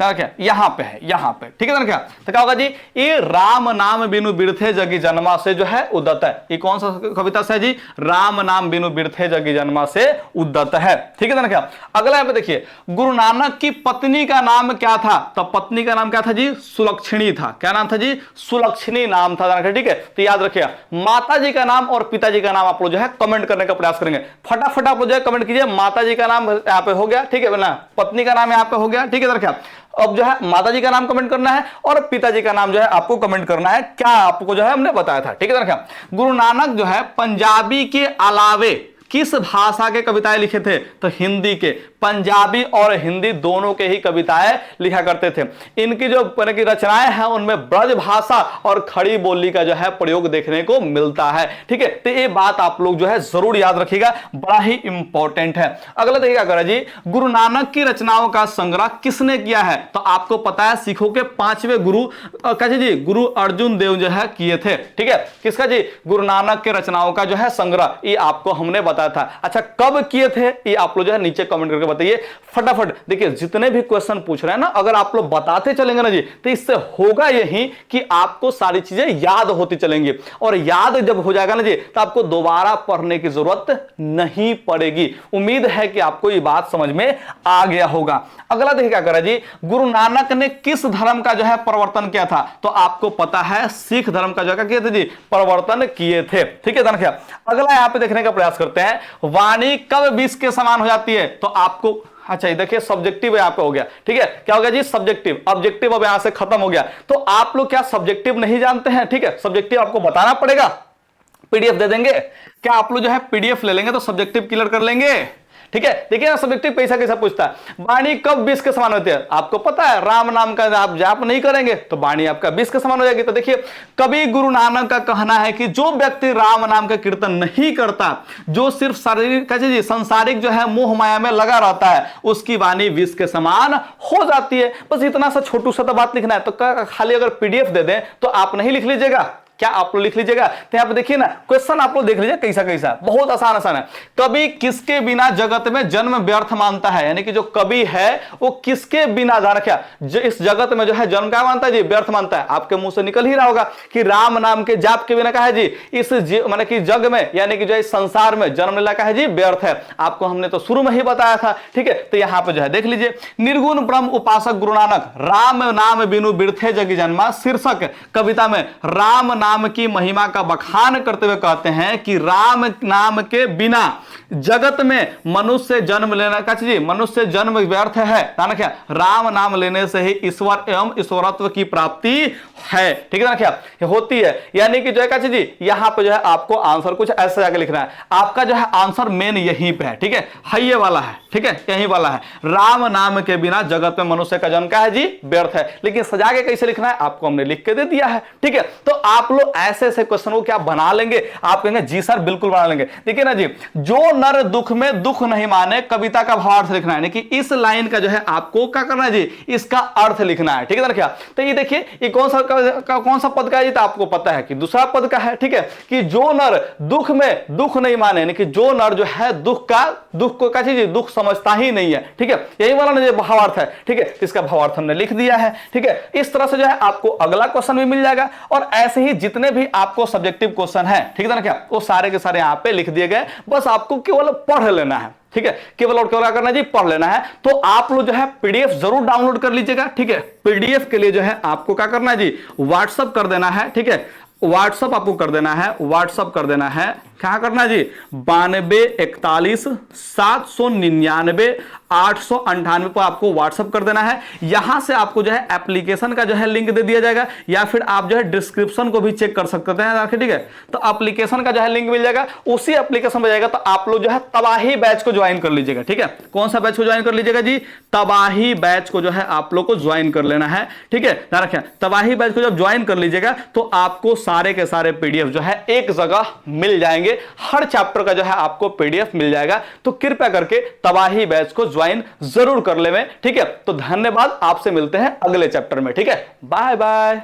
क्या यहां पे है, यहां पे। ठीक है ना? क्या तो क्या होगा जी? ये राम नाम बिनु बिरथे जगी जन्मा से जो है उद्धत है। ये कौन सा कविता से है जी? राम नाम बिनु बिरथे जगी जन्मा से उद्धत है। ठीक है ना? क्या अगला यहाँ पे देखिए, गुरु नानक की पत्नी का नाम क्या था? तो पत्नी का नाम क्या था जी? सुलक्षणी था। क्या नाम था जी? सुलक्षणी नाम था। ठीक है, तो याद रखिएगा माता जी का नाम और पिताजी का नाम आप लोग जो है कमेंट करने का प्रयास करेंगे। फटाफट आप लोग जो है कमेंट कीजिए। माता जी का नाम यहाँ पे हो गया, ठीक है ना? पत्नी का नाम यहाँ पे हो गया। ठीक है, क्या अब जो है माताजी का नाम कमेंट करना है और पिताजी का नाम जो है आपको कमेंट करना है। क्या आपको जो है हमने बताया था। ठीक है, क्या गुरु नानक जो है पंजाबी के अलावे किस भाषा के कविताएं लिखे थे? तो हिंदी के। पंजाबी और हिंदी दोनों के ही कविताएं लिखा करते थे। इनकी जो रचनाएं हैं उनमें ब्रज भाषा और खड़ी बोली का जो है प्रयोग देखने को मिलता है। ठीक है, तो ये बात आप लोग जो है जरूर याद रखिएगा, बड़ा ही इंपॉर्टेंट है। अगला देखिएगा करा जी, गुरु नानक की रचनाओं का संग्रह किसने किया है? तो आपको पता है सिखों के 5वें गुरु कैसे जी? गुरु अर्जुन देव जो है किए थे। ठीक है, किसका जी? गुरु नानक के रचनाओं का जो है संग्रह, ये आपको हमने बताया था। अच्छा कब किए थे ये आप लोग जो है नीचे कमेंट करके बताइए फटाफट। देखिए जितने भी क्वेश्चन पूछ रहे हैं ना, अगर आप लोग बताते चलेंगे ना जी, तो इससे होगा यही कि आपको सारी चीजें याद होती चलेंगी, और याद जब हो जाएगा ना जी, तो आपको दोबारा पढ़ने की जरूरत नहीं पड़ेगी। उम्मीद है कि आपको ये बात समझ में आ गया होगा। अगला देखिए क्या करा जी, गुरु नानक ने किस धर्म का जो है परिवर्तन किया था? तो आपको पता है सिख धर्म का जो है किए थे जी, परिवर्तन किए थे। ठीक है देखिए अगला यहां पे देखने का प्रयास करते हैं, वाणी कब विष के समान हो जाती है? तो आपको अच्छा ये देखिए सब्जेक्टिव यहाँ पे हो गया। ठीक है क्या हो गया जी, सब्जेक्टिव। ऑब्जेक्टिव अब यहां से खत्म हो गया। तो आप लोग क्या सब्जेक्टिव नहीं जानते हैं? ठीक है सब्जेक्टिव आपको बताना पड़ेगा, पीडीएफ दे देंगे। क्या आप लोग जो है पीडीएफ ले लेंगे तो सब्जेक्टिव क्लियर कर लेंगे? ठीक है देखिए ना सब्जेक्टिव कैसा कैसा पूछता है, वाणी कब विष के समान होती है? आपको पता है राम नाम का आप जाप नहीं करेंगे तो वाणी आपका विष के समान हो जाएगी। तो देखिए कवि गुरु नानक का कहना है कि जो व्यक्ति राम नाम का कीर्तन नहीं करता, जो सिर्फ शारीरिक जी संसारिक जो है मोह माया में लगा रहता है, उसकी वाणी विष के समान हो जाती है। बस इतना सा छोटू सा तो बात लिखना है। तो खाली अगर पीडीएफ दे दें तो आप नहीं लिख लीजिएगा, क्या आप लोग लिख लीजिएगा? तो यहां पे देखिए ना क्वेश्चन आप लोग देख लीजिए कैसा कैसा, बहुत आसान आसान है। कवि किसके बिना जगत में जन्म व्यर्थ मानता है? यानी कि जो कवि है वो किसके बिना जान क्या इस जगत में जो है जन्म क्या मानता है जी, व्यर्थ मानता है। आपके मुंह से निकल ही रहा होगा कि राम नाम के जाप के बिना क्या है जी, इस माने कि जग में यानी कि जो इस संसार में जन्म लेना का है जी व्यर्थ है। आपको हमने तो शुरू में ही बताया था। ठीक है तो यहां पे जो है देख लीजिए, निर्गुण ब्रह्म उपासक गुरु नानक राम नाम बिनु बिरथे जगी जन्मा शीर्षक कविता में राम नाम की महिमा का बखान करते हुए कहते हैं कि राम नाम के बिना जगत में मनुष्य जन्म लेना का जी, मनुष्य जन्म व्यर्थ है। क्या राम नाम लेने से ही ईश्वर एवं ईश्वरत्व की प्राप्ति है। ठीक है ना क्या होती है, यानी कि जो है जी यहां पे जो है आपको आंसर कुछ ऐसे जाके लिखना है। आपका जो है आंसर मेन यहीं पे है। ठीक है ये वाला है। ठीक है यही वाला है, राम नाम के बिना जगत में मनुष्य का जन्म क्या है जी, व्यर्थ है। लेकिन सजा के कैसे लिखना है आपको हमने लिख के दे दिया है। ठीक है तो आप लोग ऐसे ऐसे क्वेश्चन को क्या बना लेंगे? आप कहेंगे जी सर बिल्कुल बना लेंगे। देखिए ना जी, जो नर दुख में दुख नहीं माने, कविता का भावार्थ लिखना है। यानी कि इस लाइन का जो है आपको क्या करना है जी, इसका अर्थ लिखना है। ठीक है ना क्या, तो ये देखिए ये कौन सा पद का है जी, तो आपको पता है कि दूसरा पद का है। ठीक है कि जो नर दुख में दुख नहीं माने, यानी कि जो नर जो है दुख को क्या चीज दुख समझता ही नहीं है। ठीक है यही वाला ना भावार्थ है। ठीक है इसका भावार्थ हमने लिख दिया है। ठीक है इस तरह से जो है आपको अगला क्वेश्चन भी मिल जाएगा, और ऐसे ही जितने भी आपको सब्जेक्टिव क्वेश्चन है ठीक है ना क्या, वो सारे के सारे यहां पे लिख दिए गए। बस आपको केवल पढ़ लेना है। ठीक है केवल और केवल करना जी, पढ़ लेना है। तो आप लोग जो है पीडीएफ जरूर डाउनलोड कर लीजिएगा। ठीक है पीडीएफ के लिए जो है आपको क्या करना है जी, व्हाट्सअप कर देना है। ठीक है व्हाट्सअप आपको कर देना है, व्हाट्सअप कर देना है। क्या करना है जी, 9241 799 898 पर आपको व्हाट्सअप कर देना है। यहां से आपको जो है एप्लीकेशन का जो है लिंक दे दिया जाएगा, या फिर आप जो है डिस्क्रिप्शन को भी चेक कर सकते हैं। ठीक है तो एप्लीकेशन का जो है लिंक मिल जाएगा, उसी एप्लीकेशन में जाएगा। तो आप लोग जो है तबाही बैच को ज्वाइन कर लीजिएगा। ठीक है कौन सा बैच को ज्वाइन कर लीजिएगा जी, तबाही बैच को जो है आप लोग को ज्वाइन कर लेना है। ठीक है ध्यान रखें, तबाही बैच को जब ज्वाइन कर लीजिएगा तो आपको सारे के सारे पीडीएफ जो है एक जगह मिल जाएंगे। हर चैप्टर का जो है आपको पीडीएफ मिल जाएगा। तो कृपया करके तबाही बैच को ज्वाइन जरूर कर लें। ठीक है तो धन्यवाद, आपसे मिलते हैं अगले चैप्टर में। ठीक है बाय बाय।